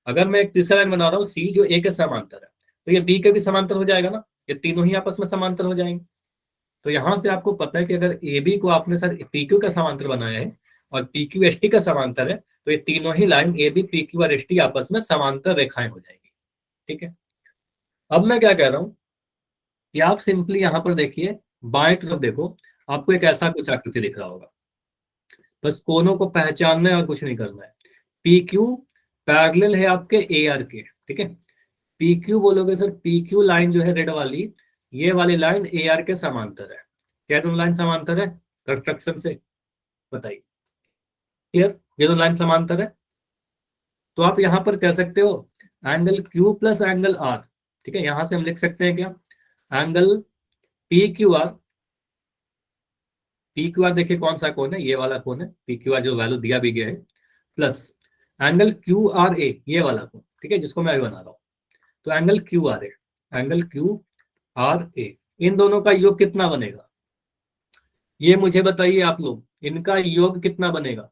Speaker 1: अगर मैं एक तीसरा लाइन बना रहा हूँ सी जो ए के समांतर है, तो ये बी के भी समांतर हो जाएगा ना, ये तीनों ही आपस में समांतर हो जाएंगे। तो यहां से आपको पता है कि अगर ए बी को आपने सर पी क्यू का समांतर बनाया है और पी क्यू एस टी का समांतर है, तो ये तीनों ही line A B P Q और एस टी आपस में समांतर रेखाएं हो जाएंगी, ठीक है। अब मैं क्या कह रहा हूं कि आप सिंपली यहां पर देखिए, बाएं तरफ देखो, आपको एक ऐसा कुछ आकृति दिख रहा होगा, बस कोनों को पहचानना है और कुछ नहीं करना है। पी क्यू पैरेलल है आपके ए आर के, ठीक है। पी क्यू बोलोगे सर, पी क्यू लाइन जो है रेड वाली, ये वाली लाइन ए आर के समांतर है, क्या दोनों लाइन समांतर है कंस्ट्रक्शन से, बताइए, क्लियर, ये दोनों लाइन समांतर है। तो आप यहां पर कह सकते हो angle Q plus angle R, ठीक है, यहां से हम लिख सकते हैं क्या, angle P Q R, P Q R देखिए कौन सा कोण है, ये वाला कोण है, पी क्यू आर जो वैल्यू दिया भी गया है, plus angle Q R A, ये वाला कोण, ठीक है, जिसको मैं अभी बना रहा हूँ। तो एंगल क्यू आर ए, एंगल क्यू आर ए, इन दोनों का योग कितना बनेगा, ये मुझे बताइए आप लोग, इनका योग कितना बनेगा,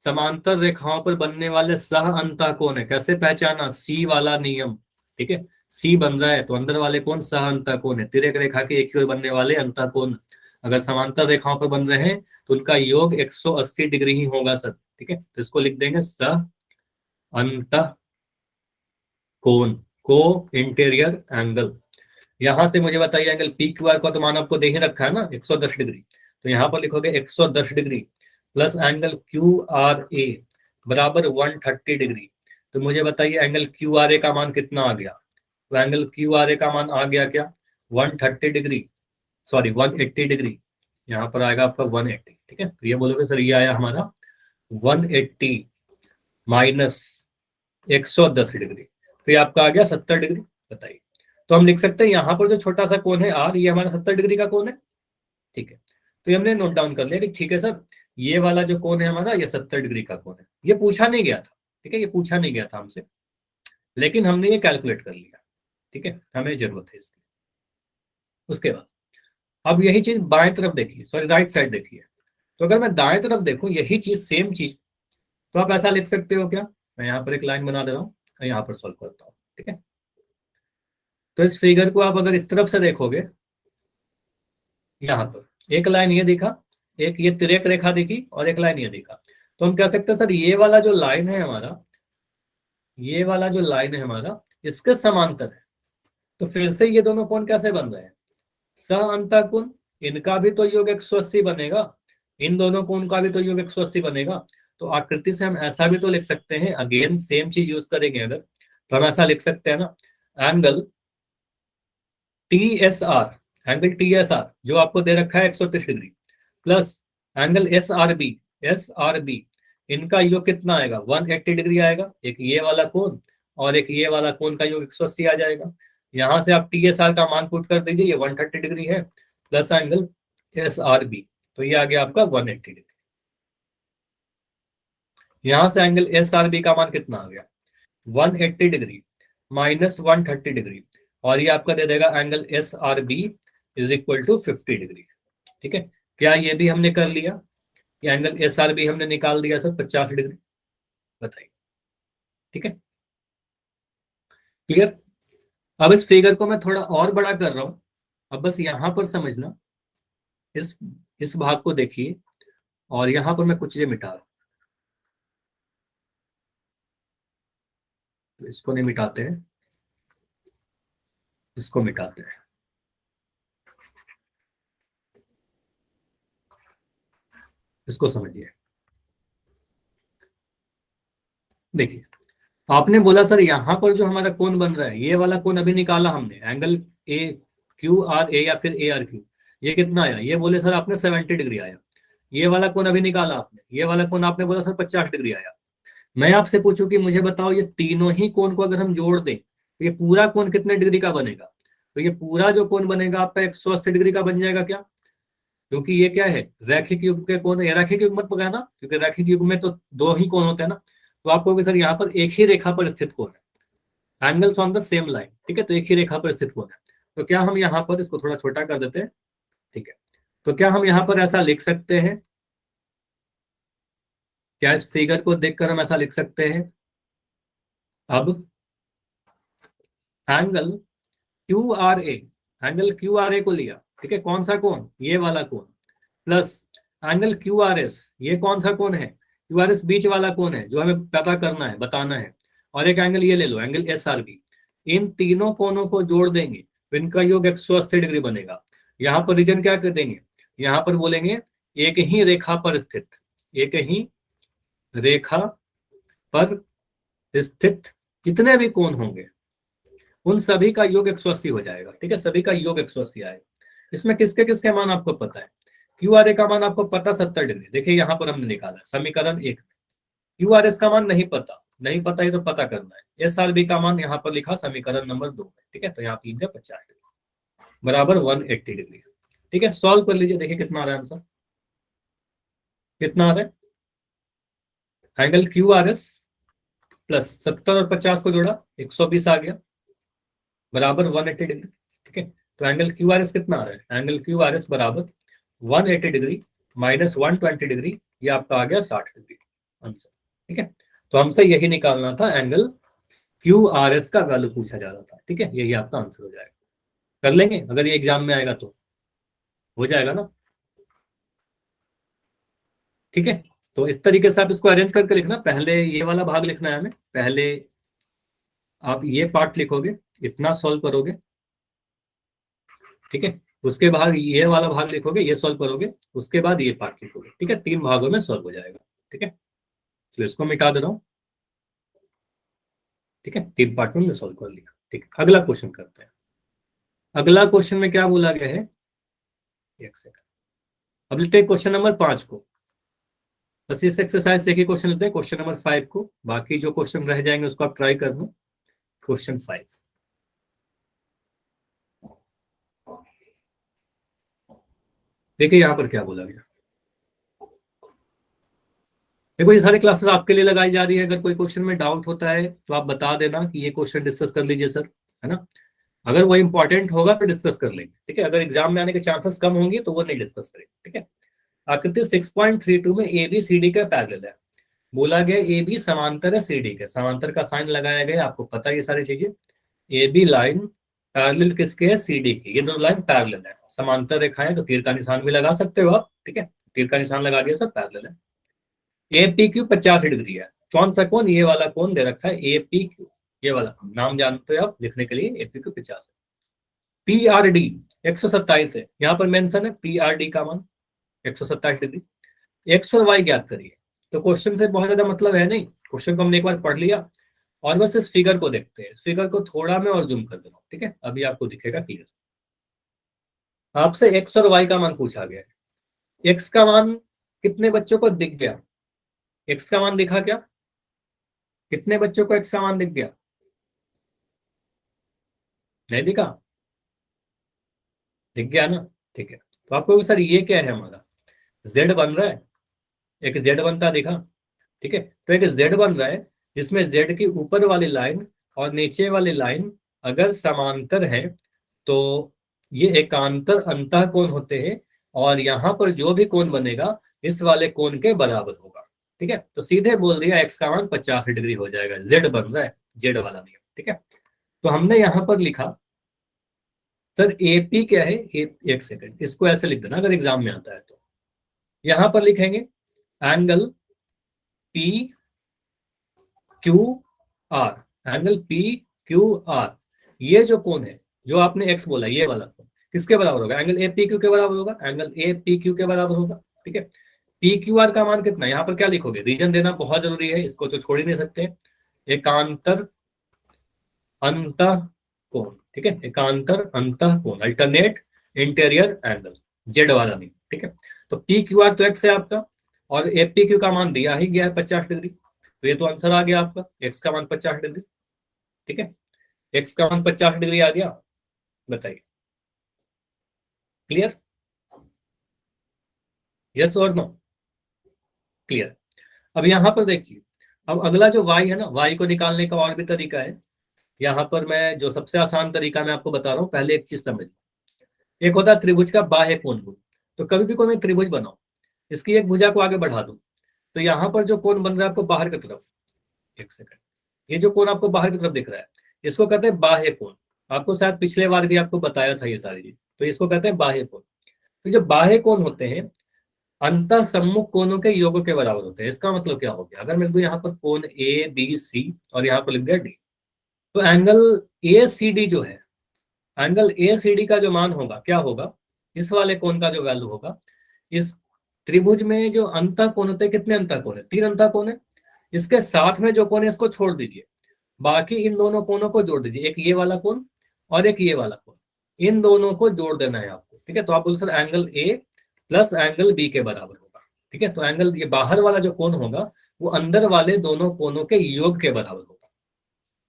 Speaker 1: समांतर रेखाओं पर बनने वाले सह अंतः कोण है। कैसे पहचाना? सी वाला नियम, ठीक है। सी बन रहा है तो अंदर वाले कोण सह अंतः कोण है। तिर्यक रेखा के एक ही ओर बनने वाले अंतः कोण अगर समांतर रेखाओं पर बन रहे हैं तो उनका योग 180 डिग्री ही होगा सर, ठीक है। तो इसको लिख देंगे सह अंतः कोण, को इंटीरियर एंगल। यहां से मुझे बताइए एंगल पी क्यू आर का तो मान आपको दे ही रखा है ना 110 डिग्री, तो यहाँ पर लिखोगे 110 degree plus angle Q R A बराबर 130 डिग्री। तो मुझे बताइए एंगल क्यू आर ए का मान कितना आ गया? तो एंगल क्यू आर ए का मान आ गया क्या? 130 डिग्री, सॉरी 180 डिग्री। यहाँ पर आएगा आपका 180, ठीक है। तो ये बोलोगे सर ये आया हमारा 180 माइनस 110 डिग्री, तो ये आपका आ गया 70 डिग्री। बताइए, तो हम लिख सकते हैं यहाँ पर जो छोटा सा कोण है आर, ये हमारा 70 डिग्री का कोण है, ठीक है। तो ये हमने नोट डाउन कर लिया कि ठीक है सर, ये वाला जो कोण है हमारा ये 70 डिग्री का कोण है। ये पूछा नहीं गया था, ठीक है, ये पूछा नहीं गया था हमसे, लेकिन हमने ये कैलकुलेट कर लिया, ठीक है, हमें जरूरत है इसकी। उसके बाद अब यही चीज बाएं तरफ देखिए, सॉरी राइट साइड देखिए। तो अगर मैं दाएं तरफ देखूं यही चीज, सेम चीज, तो आप ऐसा लिख सकते हो क्या? मैं यहाँ पर एक लाइन बना दे रहा हूँ, यहाँ पर सॉल्व करता हूँ, ठीक है। तो इस फिगर को आप अगर इस तरफ से देखोगे, यहाँ पर एक लाइन ये दिखा, एक ये तिर्यक रेखा दिखी और एक लाइन ये दिखा, तो हम कह सकते हैं सर ये वाला जो लाइन है हमारा, ये वाला जो लाइन है हमारा इसके समांतर है। तो फिर से ये दोनों कोण कैसे बन रहे हैं? सह कोण, इनका भी तो योग 180 बनेगा, इन दोनों कोण का भी तो योग 180 बनेगा। तो आकृति से हम ऐसा भी तो लिख सकते हैं, अगेन सेम चीज यूज करेंगे अगर, तो हम ऐसा लिख सकते हैं ना, angle T S R, angle T S R जो आपको दे रखा है 130 degree plus angle S R B, S R B, इनका योग कितना आएगा? 180 डिग्री आएगा। एक ये वाला कोण और एक ये वाला कोण का योग 180 आ जाएगा। यहां से आप टी एस आर का मान पुट कर दीजिए, ये 130 डिग्री है plus angle S R B, तो ये आ गया आपका 180 डिग्री। यहां से एंगल एस आर बी का मान कितना आ गया? 180 डिग्री माइनस 130 डिग्री, और ये आपका दे देगा angle S R B is equal to 50 degree, ठीक है। क्या ये भी हमने कर लिया? ये एंगल एस आर बी हमने निकाल दिया सर 50 डिग्री। बताइए, ठीक है, क्लियर? अब इस फिगर को मैं थोड़ा और बड़ा कर रहा हूं, अब बस यहां पर समझना, इस इस भाग को देखिए, और यहां पर मैं कुछ चीजें मिटा रहा हूं, तो इसको नहीं मिटाते हैं, इसको मिटाते हैं। इसको समझिए, देखिए आपने बोला सर यहाँ पर जो हमारा कोण बन रहा है, ये वाला कोण अभी निकाला हमने, एंगल ए क्यू आर ए या फिर ए आर क्यू, ये कितना आया? ये बोले सर आपने 70 डिग्री आया। ये वाला कोण अभी निकाला आपने, ये वाला कोण आपने बोला सर 50 डिग्री आया। मैं आपसे पूछूं कि मुझे बताओ ये तीनों ही कोण को अगर हम जोड़ दें तो ये पूरा कोण कितने डिग्री का बनेगा? तो ये पूरा जो कोण बनेगा आपका 180 डिग्री का बन जाएगा क्या? क्योंकि ये क्या है, रैखिक युग के कोण है। रैखिक युग मत पकड़ना, क्योंकि रैखिक युग में तो दो ही कोण होते हैं ना, तो आप कहोगे सर यहाँ पर एक ही रेखा पर स्थित कोण है, angles on the same line, ठीक है, तो एक ही रेखा पर स्थित कोण है। तो क्या हम यहाँ पर इसको थोड़ा छोटा कर देते हैं, ठीक है। तो क्या हम यहाँ पर ऐसा लिख सकते हैं, क्या इस फिगर को देखकर हम ऐसा लिख सकते हैं? अब एंगल क्यू आर ए, एंगल क्यू आर ए को लिया, ठीक है, कौन सा कोण? ये वाला कोण, plus angle Q R S, ये कौन सा कोण है? क्यू आर एस बीच वाला कोण है जो हमें पता करना है, बताना है। और एक एंगल ये ले लो, एंगल एस आर बी, इन तीनों कोणों को जोड़ देंगे तो इनका योग 180 डिग्री बनेगा। यहाँ पर रीजन क्या कर देंगे? यहाँ पर बोलेंगे एक ही रेखा पर स्थित, एक ही रेखा पर स्थित जितने भी कोण होंगे उन सभी का योग 180 हो जाएगा, ठीक है, सभी का योग 180 आएगा। इसमें किसके किसके मान आपको पता है? क्यू आर ए का मान आपको पता 70 डिग्री, देखिए यहाँ पर हमने निकाला समीकरण 1 में। क्यू आर एस का मान नहीं पता, नहीं पता है तो पता करना है। एस आर बी का मान यहाँ पर लिखा समीकरण नंबर 2 में, ठीक है, तो यहाँ पर लिखा 50 डिग्री बराबर 180 डिग्री, ठीक है। सॉल्व कर लीजिए, देखिए कितना आ रहा है आंसर, कितना आ रहा है? Angle Q R S plus 70 और 50 को जोड़ा 120 आ गया बराबर 180 डिग्री, ठीक है। तो एंगल क्यू आर एस कितना आ रहा है? एंगल क्यू आर एस बराबर 180 डिग्री माइनस 120 डिग्री, ये आपका आ गया 60 डिग्री। आंसर। ठीक है, तो हमसे यही निकालना था, एंगल क्यू आर एस का वैल्यू पूछा जा रहा था। ठीक है, यही आपका आंसर हो जाएगा। कर लेंगे, अगर ये एग्जाम में आएगा तो हो जाएगा ना। ठीक है, तो इस तरीके से आप इसको अरेंज करके लिखना। पहले ये वाला भाग लिखना है हमें, पहले आप ये पार्ट लिखोगे, इतना सॉल्व करोगे। ठीक है, उसके बाद ये वाला भाग लिखोगे, ये सॉल्व करोगे, उसके बाद ये पार्ट लिखोगे। ठीक है, 3 भागों में सॉल्व हो जाएगा। ठीक है, तो इसको मिटा दे रहा हूँ। ठीक है, 3 पार्ट में सॉल्व कर लिया। ठीक है, अगला क्वेश्चन करते हैं। अगला क्वेश्चन में क्या बोला गया है, एक सेकंड। अब लेते हैं क्वेश्चन नंबर 5 को। बस इस एक्सरसाइज से एक ही क्वेश्चन लेते हैं, क्वेश्चन नंबर 5 को। बाकी जो क्वेश्चन रह जाएंगे उसको आप ट्राई करना। क्वेश्चन 5, देखिए यहाँ पर क्या बोला गया। देखो, ये सारे क्लासेस आपके लिए लगाई जा रही है। अगर कोई क्वेश्चन में डाउट होता है तो आप बता देना कि ये क्वेश्चन डिस्कस कर लीजिए सर, है ना। अगर वो इंपॉर्टेंट होगा तो डिस्कस कर लेंगे। ठीक है, अगर एग्जाम में आने के चांसेस कम होंगे तो वो नहीं डिस्कस करेंगे। ठीक है, आकृति 6.32 में ए बी सी डी का पैरेलल है। बोला गया ए बी समांतर है सी डी के, समांतर का साइन लगाया गया, आपको पता है ये सारी चीजें। ए बी लाइन पैरेलल किसके है, सी डी की। ये दोनों लाइन पैरेलल है, समांतर रेखाएं, तो तीर का निशान भी लगा सकते हो आप। ठीक है, तीर का निशान लगा दिया सर, पैरेलल है। ए पी क्यू 50 डिग्री है। कौन सा कोण, ये वाला कोण दे रखा है ए पी क्यू, ये वाला नाम जानते हो आप लिखने के लिए, ए पी क्यू 50 है। पी आर डी 127 है, यहाँ पर मेंशन है पी आर डी का मान 127 डिग्री। एक्स और वाई ज्ञात करिए। तो क्वेश्चन से बहुत ज्यादा मतलब है नहीं, क्वेश्चन को हमने एक बार पढ़ लिया और बस इस फिगर को देखते हैं। इस फिगर को थोड़ा मैं और जूम कर दे रहा हूँ। ठीक है, अभी आपको दिखेगा क्लियर। आपसे एक्स और वाई का मान पूछा गया है। एक्स का मान कितने बच्चों को दिख गया, एक्स का मान दिखा क्या, कितने बच्चों को एक्स का मान दिख गया, नहीं दिखा, दिख गया ना। ठीक है, तो आपको सर ये क्या है, हमारा जेड बन रहा है, एक जेड बनता दिखा। ठीक है, तो एक जेड बन रहा है जिसमें जेड की ऊपर वाली लाइन और नीचे वाली लाइन अगर समांतर है तो ये एकांतर अंतः कोण होते हैं, और यहां पर जो भी कोण बनेगा इस वाले कोण के बराबर होगा। ठीक है, तो सीधे बोल दिया एक्स का मान 50 डिग्री हो जाएगा, जेड बन रहा है, जेड वाला नियम। ठीक है, तो हमने यहां पर लिखा सर एपी क्या है, एक सेकंड, इसको ऐसे लिख देना अगर एग्जाम में आता है तो। यहां पर लिखेंगे angle P Q R, angle P Q R, ये जो कोण है, जो आपने एक्स बोला, ये वाला कोण किसके बराबर होगा, एंगल ए पी क्यू के बराबर होगा, एंगल ए पी क्यू के बराबर होगा। ठीक है, पी क्यू आर का मान कितना है, यहाँ पर क्या लिखोगे, रीजन देना बहुत जरूरी है, इसको तो छोड़ ही नहीं सकते। एकांतर अंतः कोण, ठीक है, एकांतर अंतः कोण, अल्टरनेट इंटीरियर एंगल, जेड वाला नहीं। ठीक है, तो पी क्यू आर तो एक्स है आपका, और ए पी क्यू का मान दिया ही गया है 50 डिग्री, तो ये तो आंसर आ गया आपका, एक्स का मान 50 डिग्री। ठीक है, एक्स का मान 50 डिग्री आ गया, बताइए क्लियर, यस और नो, क्लियर। अब यहाँ पर देखिए, अब अगला जो y है ना, y को निकालने का और भी तरीका है। यहाँ पर मैं जो सबसे आसान तरीका मैं आपको बता रहा हूँ, पहले एक चीज समझ। एक होता है त्रिभुज का बाह्य कोण गुण। तो कभी भी कोई मैं त्रिभुज बनाऊं, इसकी एक भुजा को आगे बढ़ा दूं, तो यहाँ पर जो कोण बन रहा है आपको बाहर की तरफ, एक सेकंड, ये जो कोण आपको बाहर की तरफ दिख रहा है, इसको कहते हैं बाह्य कोण। आपको शायद पिछले बार भी आपको बताया था ये सारी चीज, तो इसको कहते हैं बाह्य कोण। तो जो बाह्य कोण होते हैं अंतः सम्मुख कोणों के योग के बराबर होते हैं। इसका मतलब क्या हो गया, अगर मैं यहाँ पर कोण ए बी सी और यहाँ पर लिख दिया डी, तो एंगल ए सी डी जो है, एंगल ए सी डी का जो मान होगा क्या होगा, इस वाले कोण का जो वैल्यू होगा, इस त्रिभुज में जो अंतः कोण होते हैं, कितने अंतः कोण है, 3 अंतः कोण है, इसके साथ में जो कोण है इसको छोड़ दीजिए, बाकी इन दोनों कोणों को जोड़ दीजिए, एक ये वाला कोण और एक ये वाला कोण, इन दोनों को जोड़ देना है आपको। ठीक है, तो आप बोल sir angle A plus angle B के बराबर होगा। ठीक है, तो एंगल ये बाहर वाला जो कोण होगा वो अंदर वाले दोनों कोणों के योग के बराबर होगा।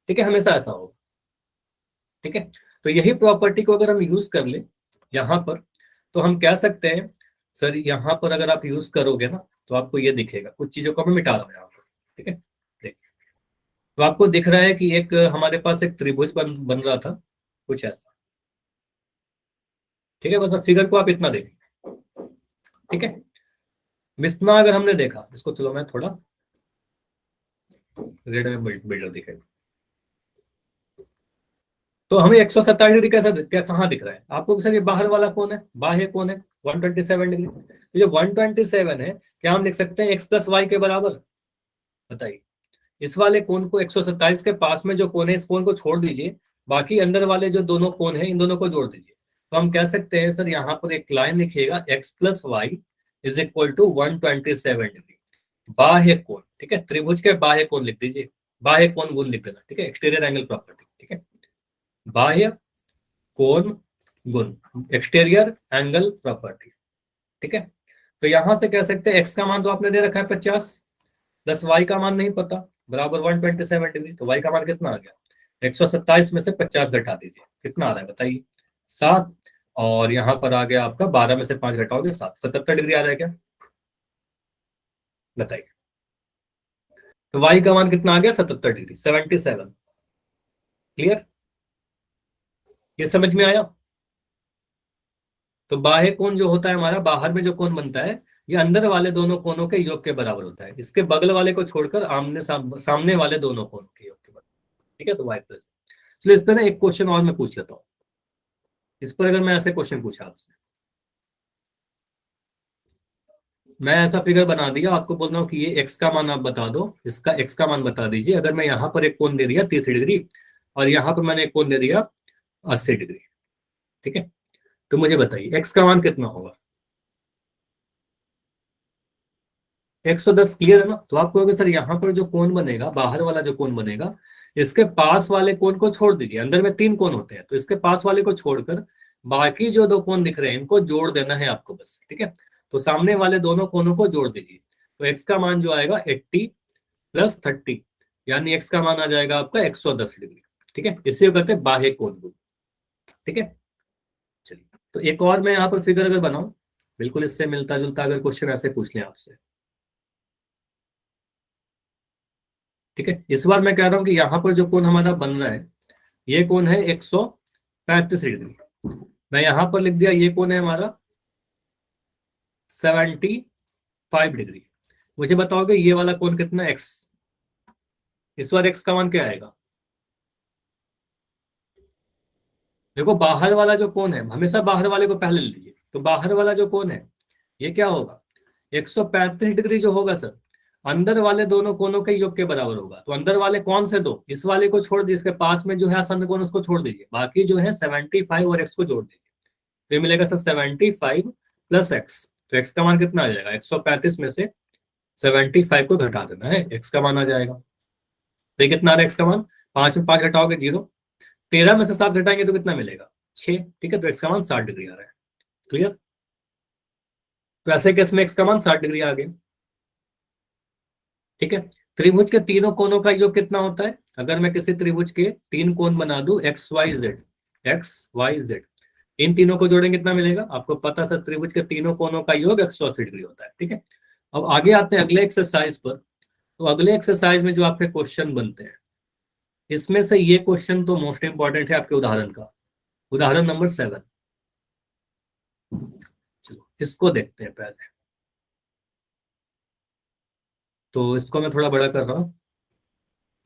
Speaker 1: ठीक है, हमेशा ऐसा होगा। ठीक है, तो यही प्रॉपर्टी को अगर हम यूज कर ले यहाँ पर, तो हम कह सकते हैं सर यहाँ पर अगर आप यूज करोगे ना तो आपको ये दिखेगा, कुछ चीजों को मैं मिटा रहा हूँ यहाँ पर। ठीक है, देखिए, तो आपको दिख रहा है कि एक हमारे पास एक त्रिभुज बन रहा था, कुछ ऐसा। ठीक है, बस अब फिगर को आप इतना देखिए। ठीक है, मिसना अगर हमने देखा इसको, चलो मैं थोड़ा रेड में बिल्डर दिखेगा। तो हमें 127 डिग्री कैसा क्या कहाँ दिख रहा है आपको सर? ये बाहर वाला कौन है, बाह्य कौन है? 127 डिग्री। तो जो 127 है, क्या हम लिख सकते हैं एक्स प्लस वाई के बराबर? बताइए। इस वाले कोण को 127 के पास में जो कोण है, इस कोण को छोड़ दीजिए, बाकी अंदर वाले जो दोनों कोण है इन दोनों को जोड़ दीजिए। तो हम कह सकते हैं सर, यहाँ पर एक लाइन लिखिएगा, X plus Y is equal to 127 degree बाह्य कोण। ठीक है, त्रिभुज के बाह्य कोण लिख दीजिए, बाह्य कोण गुण लिख देना। ठीक है, एक्सटीरियर एंगल प्रॉपर्टी। ठीक है, बाह्य कोण गुण एक्सटीरियर एंगल प्रॉपर्टी। ठीक है, तो यहां से कह सकते हैं एक्स का मान तो आपने दे रखा है 50, प्लस वाई का मान नहीं पता, बराबर 127 डिग्री। तो वाई का मान कितना आ गया? 127 में से 50 घटा दीजिए, कितना आ रहा है बताइए? 7। और यहाँ पर आ गया आपका 12 में से 5 घटाओगे 7, 77 डिग्री आ रहा है क्या? बताइए। तो वाई का मान कितना आ गया? 77 डिग्री, 77। क्लियर? ये समझ में आया? तो बाह्य कोण जो होता है हमारा, बाहर में जो कोण बनता है, ये अंदर वाले दोनों कोणों के योग के बराबर होता है, इसके बगल वाले को छोड़कर सामने वाले दोनों कोणों के योग के बराबर। ठीक है, तो वाई प्लस। चलो इस पर ना एक क्वेश्चन और मैं पूछ लेता हूँ। इस पर अगर मैं ऐसे क्वेश्चन पूछा आपसे, मैं ऐसा फिगर बना दिया, आपको बोल रहा हूँ कि ये एक्स का मान आप बता दो, इसका एक्स का मान बता दीजिए। अगर मैं यहाँ पर एक कोण दे दिया 30 डिग्री, और यहाँ पर मैंने एक कोण दे दिया 80 डिग्री। ठीक है, तो मुझे बताइए एक्स का मान कितना होगा? 110। क्लियर है ना? तो आपको अगर सर यहाँ पर जो कोण बनेगा, बाहर वाला जो कोण बनेगा, इसके पास वाले कोण को छोड़ दीजिए। अंदर में 3 कोण होते हैं, तो इसके पास वाले को छोड़कर बाकी जो 2 कोण दिख रहे हैं इनको जोड़ देना है आपको बस। ठीक है, तो सामने वाले दोनों कोणों को जोड़ दीजिए। तो एक्स का मान जो आएगा 80 प्लस 30, यानी एक्स का मान आ जाएगा आपका 110 डिग्री। ठीक है, इसे वो कहते हैं बाह्य कोण गुण। ठीक है, चलिए। तो एक और मैं यहाँ पर फिगर अगर बनाऊं, बिल्कुल इससे मिलता जुलता अगर क्वेश्चन ऐसे पूछ लें आपसे। ठीक है, इस बार मैं कह रहा हूं कि यहाँ पर जो कोण हमारा बन रहा है, ये कोण है 135 डिग्री। मैं यहाँ पर लिख दिया, ये कोण है हमारा 75 डिग्री। मुझे बताओगे ये वाला कोण कितना? एक्स। इस बार एक्स का मान क्या आएगा? देखो बाहर वाला जो कोण है, हमेशा बाहर वाले को पहले ले लीजिए। तो बाहर वाला जो कोण है ये क्या होगा? 135 डिग्री जो होगा सर, अंदर वाले दोनों कोणों के योग के बराबर होगा। तो अंदर वाले कौन से दो? इस वाले को छोड़ दीजिए, इसके पास में जो है आसन्न कोण उसको छोड़ दीजिए, बाकी जो है 75 और एक्स को जोड़ दीजिए। तो ये मिलेगा सर 75 प्लस एक्स। तो एक्स का मान कितना आ जाएगा? 135 में से 75 को घटा देना है, एक्स का मान आ जाएगा। तो ये कितना आ रहा है एक्स का मान? 5 में 5 घटाओगे 0, 13 में से 7 घटाएंगे तो कितना मिलेगा? 6। ठीक है, तो एक्स का मान 60 डिग्री आ रहा है। क्लियर? तो ऐसे केस में एक्स का मान 60 डिग्री आ गया। ठीक है, त्रिभुज के तीनों कोणों का योग कितना होता है? अगर मैं किसी त्रिभुज के 3 कोण बना दूं, X Y Z, X Y Z, इन तीनों को जोड़ेंगे कितना मिलेगा? आपको पता सर, त्रिभुज के तीनों कोणों का योग 180 डिग्री होता है। ठीक है, अब आगे आते हैं अगले एक्सरसाइज पर। तो अगले एक्सरसाइज में जो आपके क्वेश्चन बनते हैं, इसमें से ये क्वेश्चन तो मोस्ट इंपॉर्टेंट है आपके उदाहरण का, उदाहरण नंबर 7। चलो इसको देखते हैं पहले। तो इसको मैं थोड़ा बड़ा कर रहा हूँ।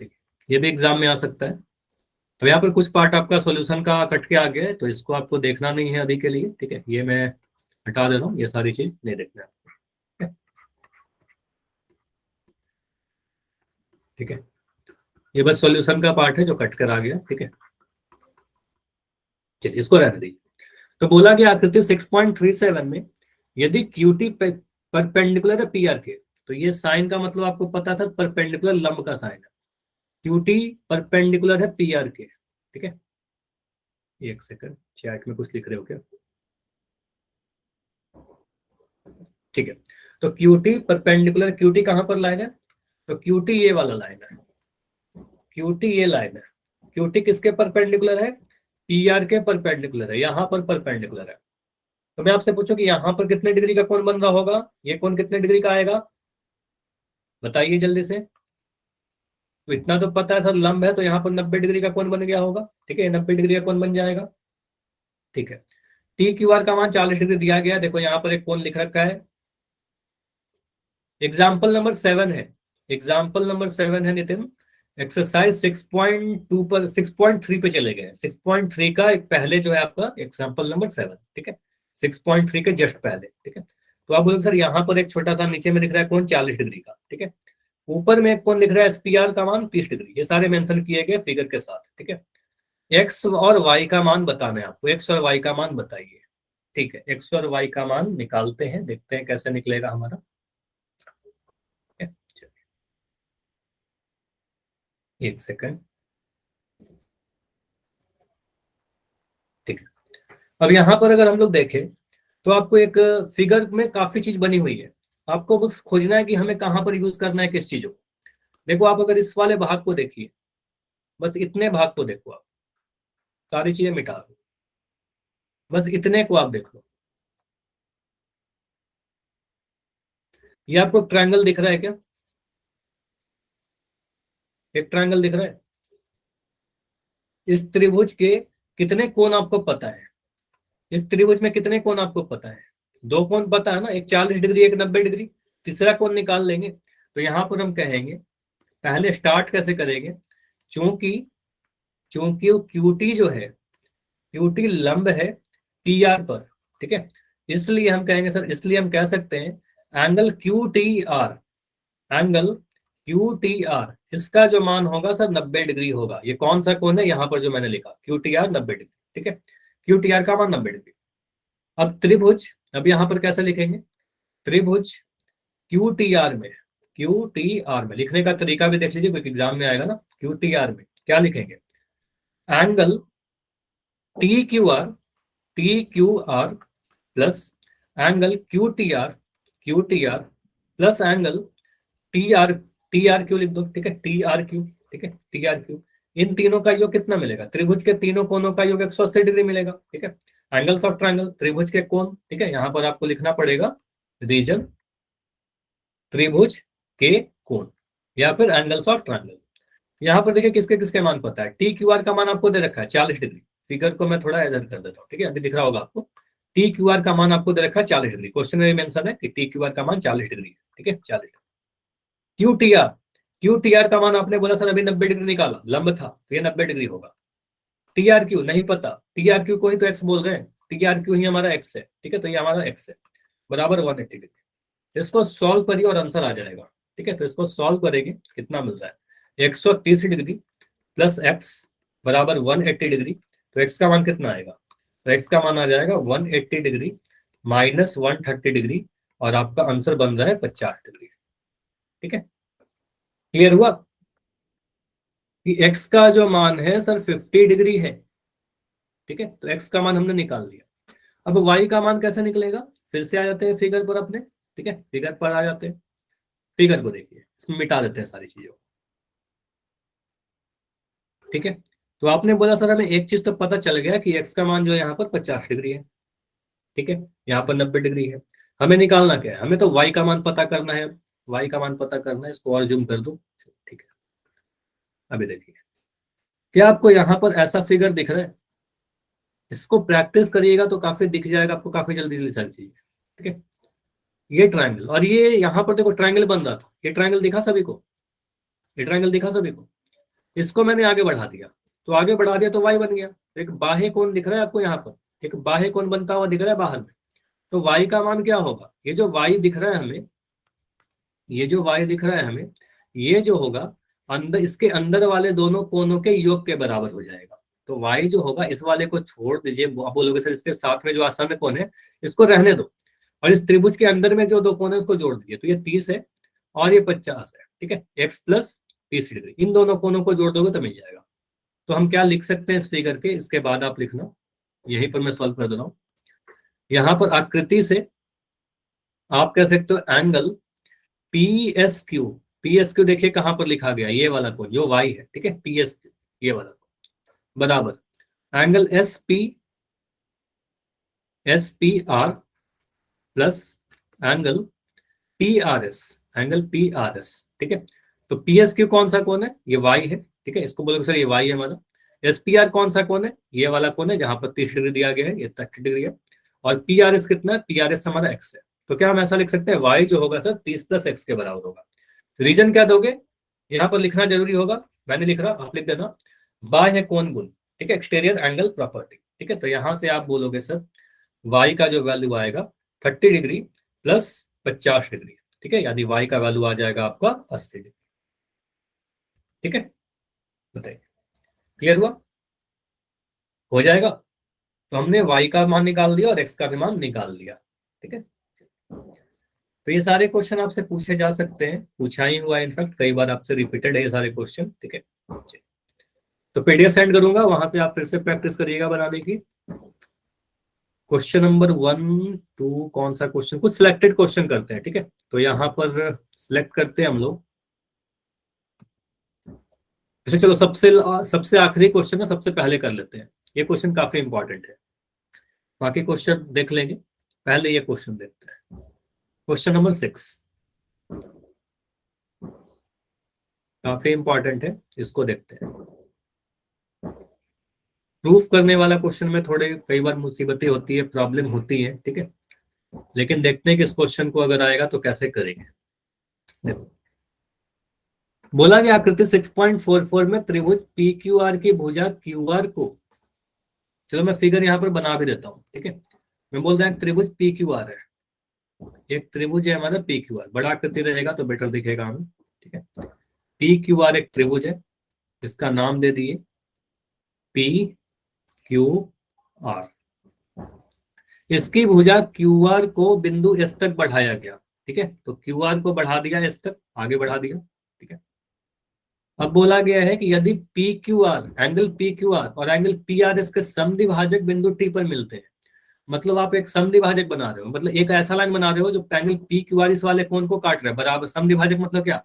Speaker 1: ठीक है, ये भी एग्जाम में आ सकता है। तो यहाँ पर कुछ पार्ट आपका सॉल्यूशन का कट के आ गया है, तो इसको आपको देखना नहीं है अभी के लिए। ठीक है, ये मैं हटा दे रहा हूँ, ये सारी चीज नहीं देखना है आपको। ठीक है, ये बस सॉल्यूशन का पार्ट है जो कट कर आ गया। ठीक है, चलिए इसको रहने दीजिए। तो बोला गया आकृति 6.37 में यदि क्यूटी परपेंडिकुलर है पी आर के, तो ये साइन का मतलब आपको पता है सर, परपेंडिकुलर लंब का साइन है। क्यूटी परपेंडिकुलर है पी आर के। ठीक है, एक सेकंड, चैट में कुछ लिख रहे हो क्या? ठीक है, तो क्यूटी परपेंडिकुलर, क्यूटी कहां पर लाइन है? तो क्यूटी ये वाला लाइन है, क्यूटी ये लाइन है। क्यूटी किसके परपेंडिकुलर है? पी आर के परपेंडिकुलर है, यहां पर परपेंडिकुलर है। तो मैं आपसे पूछूं कि यहां पर कितने डिग्री का कोण बन रहा होगा? ये कोण कितने डिग्री का आएगा? बताइए जल्दी से। तो इतना तो पता है सर, लंब है तो यहाँ पर 90 डिग्री का कोण बन गया होगा। ठीक है, 90 डिग्री का कोण बन जाएगा। ठीक है, टी क्यू आर का मान 40 डिग्री दिया गया है। देखो यहाँ पर एक कोण लिख रखा है, एग्जाम्पल नंबर 7 है, एग्जाम्पल नंबर 7 है नितिन। एक्सरसाइज 6.2 पर 6.3 पे चले गए। 6.3 का एक पहले जो है आपका एग्जाम्पल नंबर 7, ठीक है, 6.3 के जस्ट पहले, ठीक है। तो आप बोलोगे सर यहाँ पर एक छोटा सा नीचे में दिख रहा है कौन, 40 डिग्री का, ठीक है। ऊपर में कौन दिख रहा है, एसपीआर का मान 30 डिग्री। ये सारे मेंशन किए गए फिगर के साथ, ठीक है। एक्स और वाई का मान बताना है आपको, एक्स और वाई का मान बताइए, ठीक है। एक्स और वाई का मान निकालते हैं, देखते हैं कैसे निकलेगा हमारा, ठीक है? चलिए, एक सेकंड, ठीक है। अब यहाँ पर अगर हम लोग देखें तो आपको एक फिगर में काफी चीज बनी हुई है, आपको बस खोजना है कि हमें कहाँ पर यूज करना है, किस चीजों को। देखो आप अगर इस वाले भाग को देखिए, बस इतने भाग को देखो आप, सारी चीजें मिटा दो, बस इतने को आप देखो। ये आपको ट्रायंगल दिख रहा है क्या, एक ट्रायंगल दिख रहा है। इस त्रिभुज के कितने कोण आपको पता है, इस त्रिभुज में कितने कोण आपको पता है, दो कोण पता है ना, एक 40 डिग्री एक 90 डिग्री। तीसरा कोण निकाल लेंगे। तो यहां पर हम कहेंगे, पहले स्टार्ट कैसे करेंगे, चूंकि चूंकि क्यूटी जो है, क्यूटी लंब है टी आर पर, ठीक है। इसलिए हम कहेंगे सर, इसलिए हम कह सकते हैं angle Q T are, angle Q T are, इसका जो मान होगा सर 90 डिग्री होगा। ये कौन सा कोण है, यहाँ पर जो मैंने लिखा क्यू टी आर 90 डिग्री, ठीक है। क्यू टी आर का मान 90 डिग्री। अब त्रिभुज, अब यहाँ पर कैसे लिखेंगे, त्रिभुज क्यू टी आर में, क्यू टी आर में लिखने का तरीका भी देख लीजिए, क्योंकि एग्जाम में आएगा ना। क्यू टी आर में क्या लिखेंगे, angle T Q are, T Q are plus angle Q T are, Q T R plus angle T R, T R Q लिख दो, ठीक है, टी आर क्यू, ठीक है, टी आर क्यू। इन तीनों का योग कितना मिलेगा, त्रिभुज के तीनों कोणों का योग 180 डिग्री मिलेगा, ठीक है। एंगल्स ऑफ ट्रायंगल, त्रिभुज के कोण, ठीक है। यहाँ पर आपको लिखना पड़ेगा रीजन त्रिभुज के कोण, या फिर एंगल्स ऑफ ट्रायंगल। यहाँ पर देखिए किसके किसके मान पता है, टी क्यू आर का मान आपको दे रखा है 40 डिग्री। फिगर को मैं थोड़ा इधर कर देता हूँ, ठीक है, अभी दिख रहा होगा आपको। टी क्यू आर का मान आपको दे रखा है 40 डिग्री, क्वेश्चन में मेंशन है कि टी क्यू आर का मान 40 डिग्री है, ठीक है, 40 degree. Q T are, Q T are का मान आपने बोला सर अभी 90 डिग्री निकाला, लंब था तो ये 90 डिग्री होगा। टी आर क्यू नहीं पता, टी आर क्यू को ही तो एक्स बोल रहे हैं, टी आर क्यू ही हमारा एक्स है, ठीक है, तो ये हमारा एक्स है, बराबर 180 डिग्री। इसको सॉल्व करिए और आंसर आ जाएगा, ठीक है। तो इसको सॉल्व करेंगे, कितना मिल रहा है, 130 डिग्री प्लस एक्स बराबर 180 डिग्री। तो एक्स का मान कितना आएगा, तो एक्स का मान आ जाएगा 180 डिग्री माइनस 130 डिग्री, और आपका आंसर बन रहा है 50 डिग्री, ठीक है। क्लियर हुआ कि एक्स का जो मान है सर 50 डिग्री है, ठीक है। तो एक्स का मान हमने निकाल लिया। अब वाई का मान कैसे निकलेगा, फिर से आ जाते हैं फिगर पर अपने, ठीक है, फिगर पर आ जाते हैं। फिगर को देखिए, इसमें मिटा देते हैं सारी चीजों, ठीक है। तो आपने बोला सर हमें एक चीज तो पता चल गया कि एक्स का मान जो है यहाँ पर 50 डिग्री है, ठीक है, यहाँ पर 90 डिग्री है। हमें निकालना क्या है, हमें तो वाई का मान पता करना है, वाई का मान पता करना है। इसको और जूम कर दो, ठीक है। अभी देखिए, क्या आपको यहाँ पर ऐसा फिगर दिख रहा है, इसको प्रैक्टिस करिएगा तो काफी दिख जाएगा आपको, काफी जल्दी सारी चीजें, ठीक है। ये ट्रायंगल, और ये यहाँ पर देखो ट्रायंगल बन रहा था, ये ट्रायंगल दिखा सभी को, ये ट्रायंगल दिखा सभी को। इसको मैंने आगे बढ़ा दिया, तो आगे बढ़ा दिया तो वाई बन गया। एक बाह्य कोण दिख रहा है आपको यहाँ पर, एक बाह्य कोण बनता हुआ दिख रहा है बाहर में। तो वाई का मान क्या होगा, ये जो वाई दिख रहा है हमें, ये जो वाई दिख रहा है हमें, ये जो होगा अंदर, इसके अंदर वाले दोनों कोणों के योग के बराबर हो जाएगा। तो वाई जो होगा, इस वाले को छोड़ दीजिए, आप बोलोगे सर इसके साथ में जो आसन्न कोण है इसको रहने दो, और इस त्रिभुज के अंदर में जो दो कोण है उसको जोड़ दीजिए। तो ये 30 है और ये 50 है, ठीक है, एक्स प्लस 30 डिग्री, इन दोनों कोणों को जोड़ दोगे तो मिल जाएगा। तो हम क्या लिख सकते हैं इस फिगर के, इसके बाद आप लिखना, यहीं पर मैं सॉल्व कर दे रहा हूँ। यहाँ पर आकृति से आप कह सकते हो angle P S Q, P S Q देखिए कहां पर लिखा गया, ये वाला कोण जो वाई है, ठीक है, पी एस क्यू, ये वाला कोण बराबर angle S P R plus angle P R S, angle P R S, ठीक है। तो पी एस क्यू कौन सा कोण है, ये वाई है, ठीक है, इसको बोलोगे सर ये वाई है हमारा। एस पी आर कौन सा कोण है, ये वाला कोण है जहां पर 30 डिग्री दिया गया है, ये 30 डिग्री है। और पी आर एस कितना है, पी आर एस हमारा एक्स है। तो क्या हम ऐसा लिख सकते हैं, वाई जो होगा सर 30 प्लस एक्स के बराबर होगा। रीजन क्या दोगे, यहाँ पर लिखना जरूरी होगा, मैंने लिख रहा, आप लिख देना बाह्य कोण गुण, ठीक है, एक्सटीरियर एंगल प्रॉपर्टी, ठीक है। तो यहां से आप बोलोगे सर y का जो वैल्यू आएगा 30 डिग्री प्लस 50 डिग्री, ठीक है, यानी y का वैल्यू आ जाएगा आपका 80 डिग्री, ठीक है। बताइए, क्लियर हुआ? हो जाएगा। तो हमने y का मान निकाल दिया और x का भी मान निकाल लिया, ठीक है। तो ये सारे क्वेश्चन आपसे पूछे जा सकते हैं, पूछा ही हुआ, इनफैक्ट कई बार आपसे रिपीटेड है ये सारे क्वेश्चन, ठीक है। तो पीडीएफ सेंड करूंगा, वहां से आप फिर से प्रैक्टिस करिएगा बनाने की। क्वेश्चन नंबर 1 2 कौन सा क्वेश्चन, कुछ सिलेक्टेड क्वेश्चन करते हैं, ठीक है। तो यहाँ पर सिलेक्ट करते हैं हम लोग। अच्छा चलो, सबसे सबसे आखिरी क्वेश्चन है, सबसे पहले कर लेते हैं। ये क्वेश्चन काफी इंपॉर्टेंट है, बाकी क्वेश्चन देख लेंगे, पहले ये क्वेश्चन देखते हैं। क्वेश्चन नंबर 6 काफी इंपॉर्टेंट है, इसको देखते हैं। प्रूफ करने वाला क्वेश्चन में थोड़े कई बार मुसीबतें होती है, प्रॉब्लम होती है, ठीक है। लेकिन देखते हैं कि इस क्वेश्चन को अगर आएगा तो कैसे करेंगे। देखो, बोला गया आकृति 6.44 में त्रिभुज पी क्यू आर की भुजा क्यू आर को, चलो मैं फिगर यहां पर बना भी देता हूं, ठीक है। मैं बोल रहा हूं त्रिभुज पी क्यू आर है, एक त्रिभुज है हमारा पी क्यू आर, बड़ा आकृति रहेगा तो बेटर दिखेगा हमें, ठीक है। पी क्यू आर एक त्रिभुज है, इसका नाम दे दिए पी क्यू आर। इसकी भुजा क्यू आर को बिंदु एस तक बढ़ाया गया, ठीक है। तो क्यू आर को बढ़ा दिया एस तक, आगे बढ़ा दिया, ठीक है। अब बोला गया है कि यदि P Q R, angle P Q R और एंगल पी आर एस के समद्विभाजक बिंदु टी पर मिलते हैं, मतलब आप एक समद्विभाजक बना रहे हो, मतलब एक ऐसा लाइन बना रहे हो जो एंगल पी क्यू आर इस वाले कोण को काट रहा है बराबर। समद्विभाजक मतलब क्या?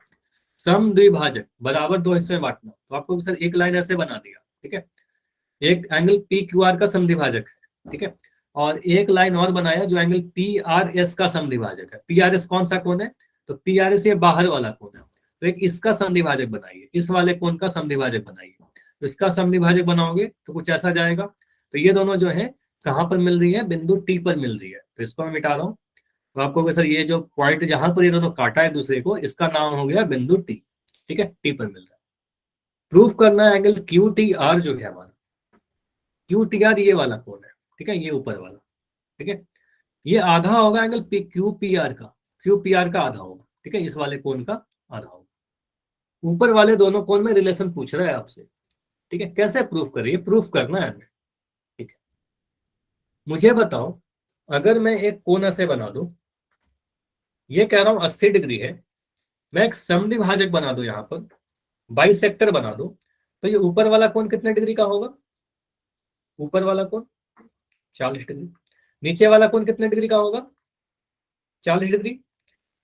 Speaker 1: समद्विभाजक बराबर दो हिस्से में बांटना। तो आपको सर एक लाइन ऐसे बना दिया, ठीक है, एक एंगल पी क्यू आर का समद्विभाजक है, ठीक है, और एक लाइन और बनाया जो एंगल पी आर एस का समद्विभाजक है। पी आर एस कौन सा कोण है? तो पी आर एस ये बाहर वाला कोण है, तो एक इसका समद्विभाजक बनाइए, इस वाले कोण का समद्विभाजक बनाइए। तो इसका समद्विभाजक बनाओगे तो कुछ ऐसा जाएगा। तो ये दोनों जो है कहां पर मिल रही है? बिंदु टी पर मिल रही है। तो इसको मैं मिटा रहा हूं, तो आपको सर ये जो पॉइंट जहां पर ये दोनों काटा है दूसरे को, इसका नाम हो गया बिंदु टी, ठीक है, टी पर मिल रहा है। प्रूफ करना है एंगल क्यू टी आर जो है हमारा, क्यू टी आर ये वाला कोण है, ठीक है, ये ऊपर वाला, ठीक है, ये आधा होगा angle P Q P are का, क्यू पी आर का आधा होगा, ठीक है, इस वाले कोण का आधा होगा। ऊपर वाले दोनों कोण में रिलेशन पूछ रहा है आपसे, ठीक है, कैसे प्रूफ करिए, प्रूफ करना है हमें, ठीक है। मुझे बताओ, अगर मैं एक कोण ऐसे बना दूं, ये कह रहा हूं 80 डिग्री है, मैं एक समद्विभाजक बना दूं यहां पर, बाइसेक्टर बना दूं, तो ये ऊपर वाला कोण कितने डिग्री का होगा? ऊपर वाला कोण 40 डिग्री। नीचे वाला कोण कितने डिग्री का होगा? 40 डिग्री।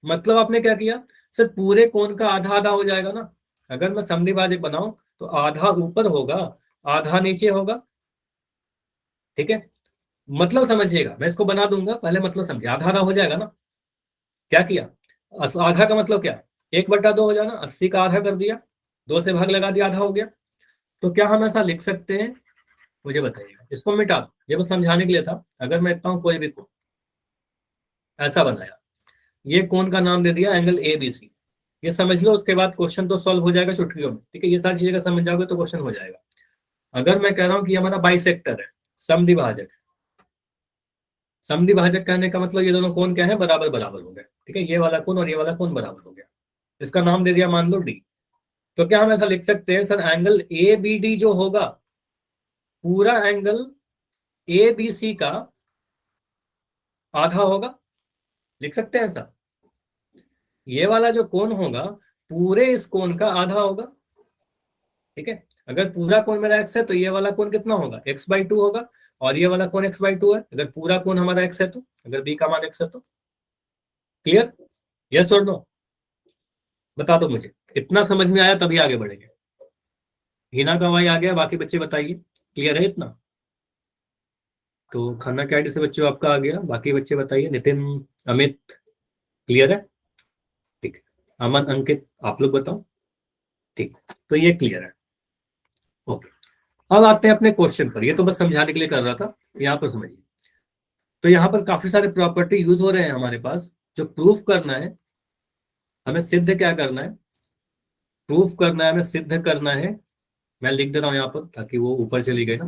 Speaker 1: मतलब आपने क्या किया सर, पूरे कोण का आधा आधा हो जाएगा ना। अगर मैं समद्विभाजक बनाऊं तो आधा ऊपर होगा, आधा नीचे होगा, ठीक है। मतलब समझिएगा, मैं इसको बना दूंगा, पहले मतलब समझिए, आधा आधा हो जाएगा ना। क्या किया? आधा का मतलब क्या? 1/2 हो जाना, 80 का आधा कर दिया, 2 से भाग लगा दिया, आधा हो गया। तो क्या हम ऐसा लिख सकते हैं? मुझे बताइएगा। इसको मिटा दो, ये बस समझाने के लिए था। अगर मैं इतना हूं कोई भी कोण ऐसा बनाया, ये कोण का नाम दे दिया एंगल ए बी सी, ये समझ लो, उसके बाद क्वेश्चन तो सॉल्व हो जाएगा चुटकियों में, ठीक है। ये सारी चीजें का समझ जाओगे तो क्वेश्चन हो जाएगा। अगर मैं कह रहा हूं कि हमारा बाइसेक्टर है, समद्विभाजक, समद्विभाजक कहने का मतलब ये दोनों कोण क्या है? बराबर बराबर हो गए, ठीक है, ये वाला कोण और ये वाला कोण बराबर हो गया। इसका नाम दे दिया मान लो डी। तो क्या हम ऐसा लिख सकते हैं sir, angle A B D जो होगा, पूरा एंगल ए बी सी का आधा होगा, लिख सकते हैं ऐसा। ये वाला जो कोण होगा, पूरे इस कोण का आधा होगा, ठीक है। अगर पूरा कोण मेरा एक्स है तो ये वाला कोण कितना होगा? x/2 होगा, और ये वाला कोण x/2 है। अगर पूरा कोण हमारा x है तो, अगर b का मान x है तो। क्लियर? यस और नो? बता दो मुझे, इतना समझ में आया तभी आगे बढ़ेंगे। हिना का वाई आ गया, बाकी बच्चे बताइए, क्लियर है इतना? तो खाना कैडी से बच्चों आपका आ गया, बाकी बच्चे बताइए। नितिन, अमित, क्लियर है? ठीक है। अमन, अंकित, आप लोग बताओ। ठीक, तो ये क्लियर है, ओके। अब आते हैं अपने क्वेश्चन पर, ये तो बस समझाने के लिए कर रहा था, यहाँ पर समझिए। तो यहाँ पर काफी सारे प्रॉपर्टी यूज हो रहे हैं हमारे पास, जो प्रूफ करना है, हमें सिद्ध क्या करना है, प्रूफ करना है, हमें सिद्ध करना है। मैं लिख दे रहा हूं यहाँ पर ताकि वो ऊपर चली गई ना।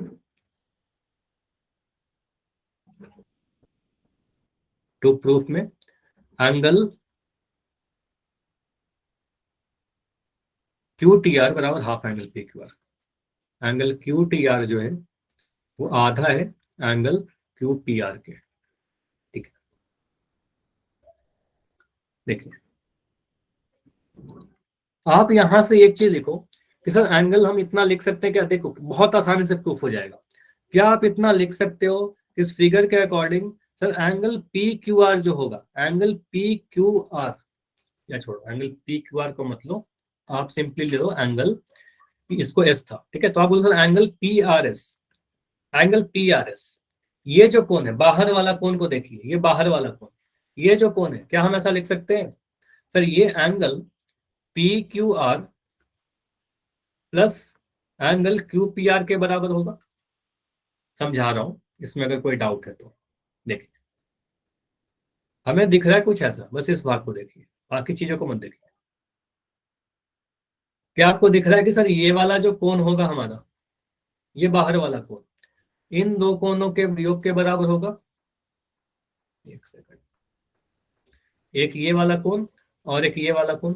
Speaker 1: टू प्रूफ में एंगल क्यू टी आर बराबर half angle P Q R. Angle Q T are जो है वो आधा है एंगल क्यू पी आर के। ठीक है, देखिए आप यहां से एक चीज लिखो कि सर एंगल हम इतना लिख सकते हैं क्या। देखो बहुत आसानी से प्रूफ हो जाएगा। क्या आप इतना लिख सकते हो इस फिगर के according. Sir angle P Q आर जो होगा, एंगल पी क्यू आर, या छोड़ो एंगल पी क्यू आर को मतलब आप सिंपली ले लो एंगल, इसको एस था, ठीक है। तो आप बोलो sir angle P R S, angle P R S, ये जो कोण है बाहर वाला कोण को देखिए, ये बाहर वाला कोण, ये जो कोण है, क्या हम ऐसा लिख सकते हैं सर ये angle P Q R plus angle Q P are के बराबर होगा। समझा रहा हूं, इसमें अगर कोई डाउट है तो देखिए। हमें दिख रहा है कुछ ऐसा, बस इस भाग को देखिए, बाकी चीजों को मत देखिए। क्या आपको दिख रहा है कि सर ये वाला जो कोण होगा हमारा, ये बाहर वाला कोण इन दो कोणों के योग के बराबर होगा। एक सेकंड, एक ये वाला कोण और एक ये वाला कोण,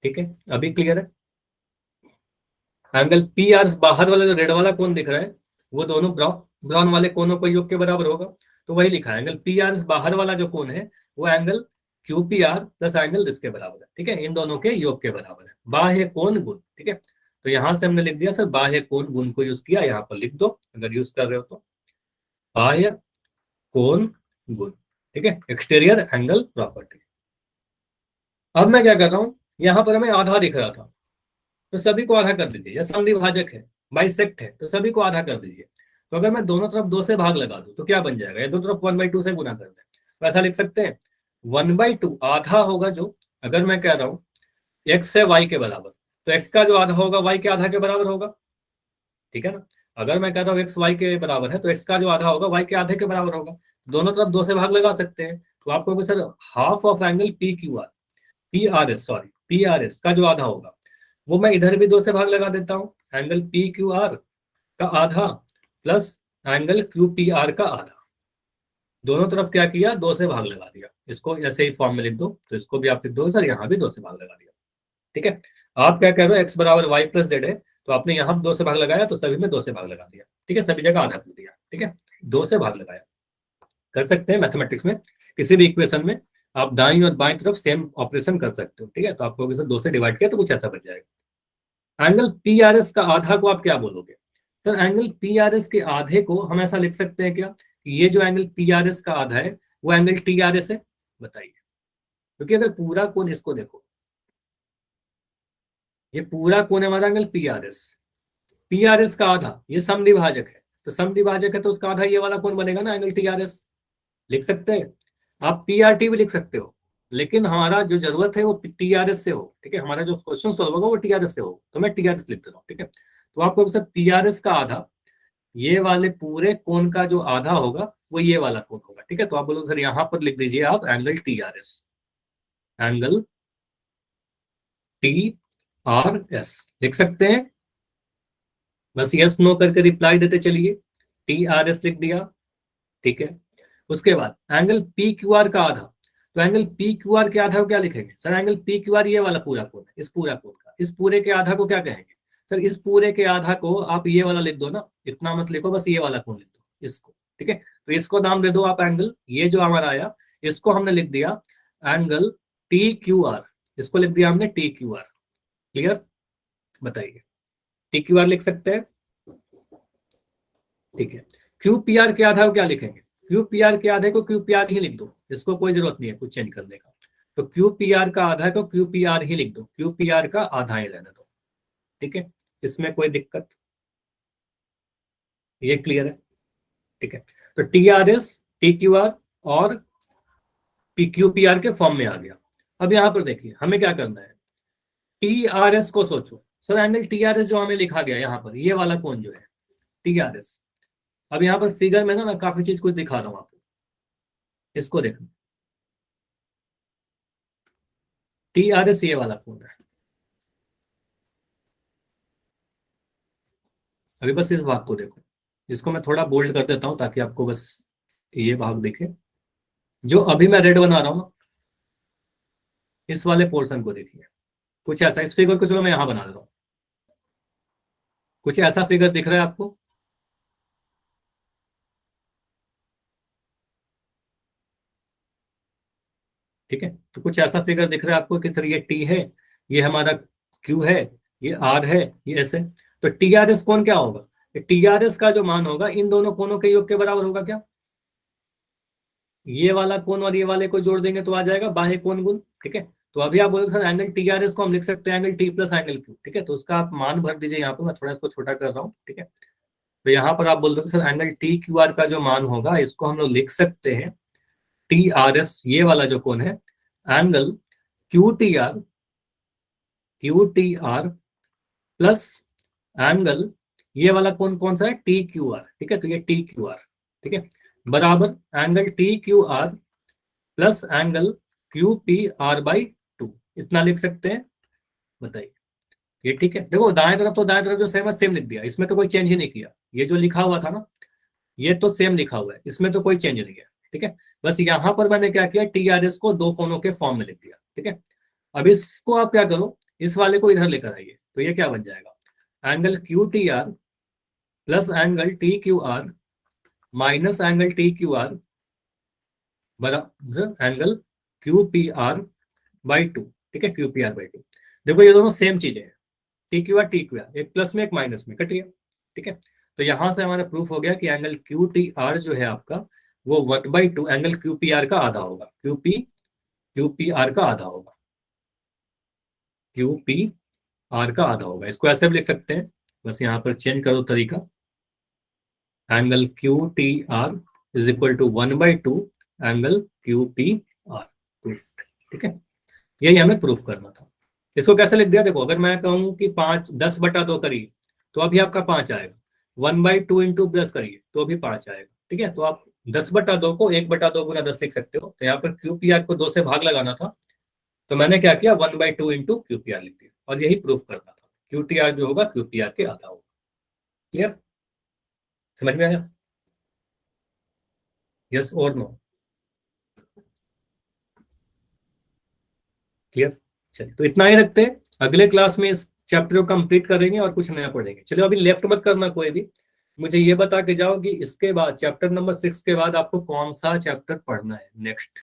Speaker 1: ठीक है अभी क्लियर है। एंगल पी आर बाहर वाला जो रेड वाला कोण दिख रहा है वो दोनों ब्राउन ब्राउन वाले कोणों को योग के बराबर होगा। तो वही लिखा है एंगल पी आर बाहर वाला जो कोण है वो angle Q P are plus angle इसके बराबर है, ठीक है, इन दोनों के योग के बराबर है। बाह्य कोण गुण, ठीक है। तो यहां से हमने लिख दिया सर बाह्य कोण गुण को यूज किया, यहाँ पर लिख दो अगर यूज कर रहे हो तो, बाह्य कोण गुण, ठीक है, एक्सटीरियर एंगल प्रॉपर्टी। अब मैं क्या कर रहा हूँ, यहाँ पर हमें आधा दिख रहा था तो सभी को आधा कर दीजिए, या समद्विभाजक है बाइसेक्ट है तो सभी को आधा कर दीजिए। तो अगर मैं दोनों तरफ 2 से भाग लगा दूं तो क्या बन जाएगा, या दो तरफ 1/2 से गुना कर दें तो ऐसा लिख सकते हैं 1/2 आधा होगा जो, अगर मैं कह रहा हूँ एक्स है वाई के बराबर, तो एक्स का जो आधा होगा वाई के आधा के बराबर होगा, ठीक है ना। अगर मैं कहता हूँ एक्स वाई के बराबर है तो एक्स का जो आधा होगा वाई के आधे के बराबर होगा। दोनों तरफ 2 से भाग लगा सकते हैं तो आपको भी sir half of angle P Q R, P R S sorry P R S का जो आधा होगा वो मैं इधर भी 2 से भाग लगा देता हूँ, एंगल पी क्यू आर का आधा plus angle Q P are का आधा। दोनों तरफ क्या किया, 2 से भाग लगा दिया। इसको ऐसे ही फॉर्म में लिख दो, तो इसको भी आप लिख दो सर यहाँ भी 2 से भाग लगा दिया, ठीक है। आप क्या कह रहे हो एक्स बराबर वाई प्लस जेड है, तो आपने यहाँ 2 से भाग लगाया तो सभी में 2 से भाग लगा दिया, ठीक है, सभी जगह आधा कर दिया, ठीक है, 2 से भाग लगाया। कर सकते हैं मैथमेटिक्स में किसी भी इक्वेशन में आप दाईं और बाईं तरफ सेम ऑपरेशन कर सकते हो, ठीक है। तो आपको अगर 2 से डिवाइड किया तो कुछ ऐसा बन जाएगा। एंगल पी आर एस का आधा को आप क्या बोलोगे, sir angle P R S के आधे को हम ऐसा लिख सकते हैं क्या कि ये जो एंगल पी आर एस का आधा है वो एंगल टी आर एस है, बताइए। क्योंकि अगर पूरा कोण इसको देखो, ये पूरा कोण है हमारा angle P R S, P R S का आधा ये समद्विभाजक है, तो समद्विभाजक है तो उसका आधा ये वाला कोण बनेगा ना एंगल टी आर एस। लिख सकते हैं, आप पी आर टी भी लिख सकते हो, लेकिन हमारा जो जरूरत है वो टी आर एस से हो, ठीक है, हमारा जो क्वेश्चन सॉल्व होगा वो टी आर एस से हो, तो मैं टी आर एस लिख देता हूँ, ठीक है। तो आपको सर पी आर एस का आधा ये वाले पूरे कोण का जो आधा होगा वो ये वाला कोण होगा, ठीक है। तो आप बोलो सर यहाँ पर लिख दीजिए आप angle T R S, angle T R S लिख सकते हैं। बस यस नो करके रिप्लाई देते चलिए, टी आर एस लिख दिया, ठीक है। उसके बाद एंगल पी क्यू आर का आधा, तो एंगल पी क्यू आर के आधा को क्या लिखेंगे sir, angle P Q R ये वाला पूरा कोण है, इस पूरा कोण का इस पूरे के आधा को क्या कहेंगे सर, इस पूरे के आधा को आप ये वाला लिख दो ना, इतना मत लिखो, बस ये वाला कोण लिख दो इसको, ठीक है। तो इसको नाम दे दो आप एंगल, ये जो हमारा आया इसको हमने लिख दिया एंगल टी क्यू आर, इसको लिख दिया हमने टी क्यू आर। क्लियर, बताइए टी क्यू आर लिख सकते हैं, ठीक है। क्यू पी आर के आधा को क्या लिखेंगे, क्यू पी आर के आधे को क्यू पी आर ही लिख दो, इसको कोई जरूरत नहीं है कुछ चेंज करने का। तो क्यू पी आर का आधा को क्यू पी आर ही लिख दो, क्यू पी आर का आधा ही रहने दो, ठीक है, इसमें कोई दिक्कत, ये क्लियर है, ठीक है। तो T R S T Q are और पी क्यू पी आर के फॉर्म में आ गया। अब यहाँ पर देखिए हमें क्या करना है, टी आर एस को सोचो sir, angle T R S जो हमें लिखा गया यहाँ पर ये वाला कोण जो है टी आर एस। अब यहाँ पर फिगर में ना मैं काफी चीज कुछ दिखा रहा हूँ आपको, इसको देखना, टी आर एस ये वाला कोण है, अभी बस इस भाग को देखो, जिसको मैं थोड़ा बोल्ड कर देता हूँ ताकि आपको बस ये भाग दिखे। जो अभी मैं रेड बना रहा हूँ ना, इस वाले पोर्शन को देखिए। कुछ ऐसा, इस फिगर को चलो मैं यहाँ बना देता हूँ। कुछ ऐसा फिगर दिख रहा है आपको? ठीक है, तो कुछ ऐसा फिगर दिख रहा है आपको कि सर ये टी है, ये हमारा क्यू है, ये आर है, ये ऐसे। तो टी आर एस कौन क्या होगा? टी आर एस का जो मान होगा इन दोनों कोणों के योग के बराबर होगा क्या? ये वाला कोण और ये वाले को जोड़ देंगे तो आ जाएगा बाह्य कोण गुण। ठीक है, तो अभी आप बोलोगे sir angle T R S को हम लिख सकते हैं angle T plus angle Q. ठीक है, तो उसका आप मान भर दीजिए यहाँ पे, मैं थोड़ा इसको छोटा कर रहा हूँ। ठीक है, तो यहाँ पर आप बोल दोगे sir angle T Q are का जो मान होगा इसको हम लोग लिख सकते हैं टी आर एस, ये वाला जो कोण है, angle Q T R plus angle, ये वाला कोण कौन सा है, टी क्यू आर। ठीक है, तो ये टी क्यू आर, ठीक है, बराबर angle T Q are plus angle Q P R by 2, इतना लिख सकते हैं। बताइए ये ठीक है? देखो दाएं तरफ तो दाएं तरफ जो सेम है सेम लिख दिया, इसमें तो कोई चेंज ही नहीं किया। ये जो लिखा हुआ था ना, ये तो सेम लिखा हुआ है, इसमें तो कोई चेंज नहीं है। ठीक है, बस यहाँ पर मैंने क्या किया, टी आर एस को दो कोनों के फॉर्म में लिख दिया। ठीक है, अब इसको आप क्या करो, इस वाले को इधर लेकर आइए, तो ये क्या बन जाएगा, angle Q T R plus angle T Q R minus angle T Q R बराबर angle Q P R by 2। ठीक है, क्यू पी आर बाई 2। देखो ये दोनों सेम चीजें हैं, टी क्यू आर, एक प्लस में एक माइनस में कट गया। ठीक है, तो यहां से हमारा प्रूफ हो गया कि एंगल क्यू टी आर जो है आपका, वो 1/2 एंगल क्यू पी आर का आधा होगा। क्यू पी आर का आधा होगा, क्यू पी आर का आधा होगा। इसको ऐसे भी लिख सकते हैं, बस यहाँ पर चेंज करो तरीका, angle Q T R is equal to 1/2 angle Q P R. ठीक है, यही हमें प्रूफ करना था। इसको कैसे लिख दिया, देखो अगर मैं कहूँ कि 10/2 करिए तो अभी आपका 5 आएगा, 1/2 इंटू प्लस करिए तो अभी 5 आएगा। ठीक है, तो आप 10/2 को 1/2 गुना 10 लिख सकते हो। तो यहाँ पर क्यू पी आर को 2 से भाग लगाना था, तो मैंने क्या किया, 1/2 इंटू क्यू पी आर लिख दिया, और यही प्रूफ करना था, क्यू टी आर जो होगा क्यू पी आर के आधा होगा। क्लियर? समझ में आया? यस और नो? क्लियर? चलिए, तो इतना ही रखते हैं, अगले क्लास में इस चैप्टर को कंप्लीट करेंगे और कुछ नया पढ़ेंगे। चलिए अभी लेफ्ट मत करना कोई भी, मुझे ये बता के जाओ कि इसके बाद चैप्टर नंबर 6 के बाद आपको कौन सा चैप्टर पढ़ना है नेक्स्ट।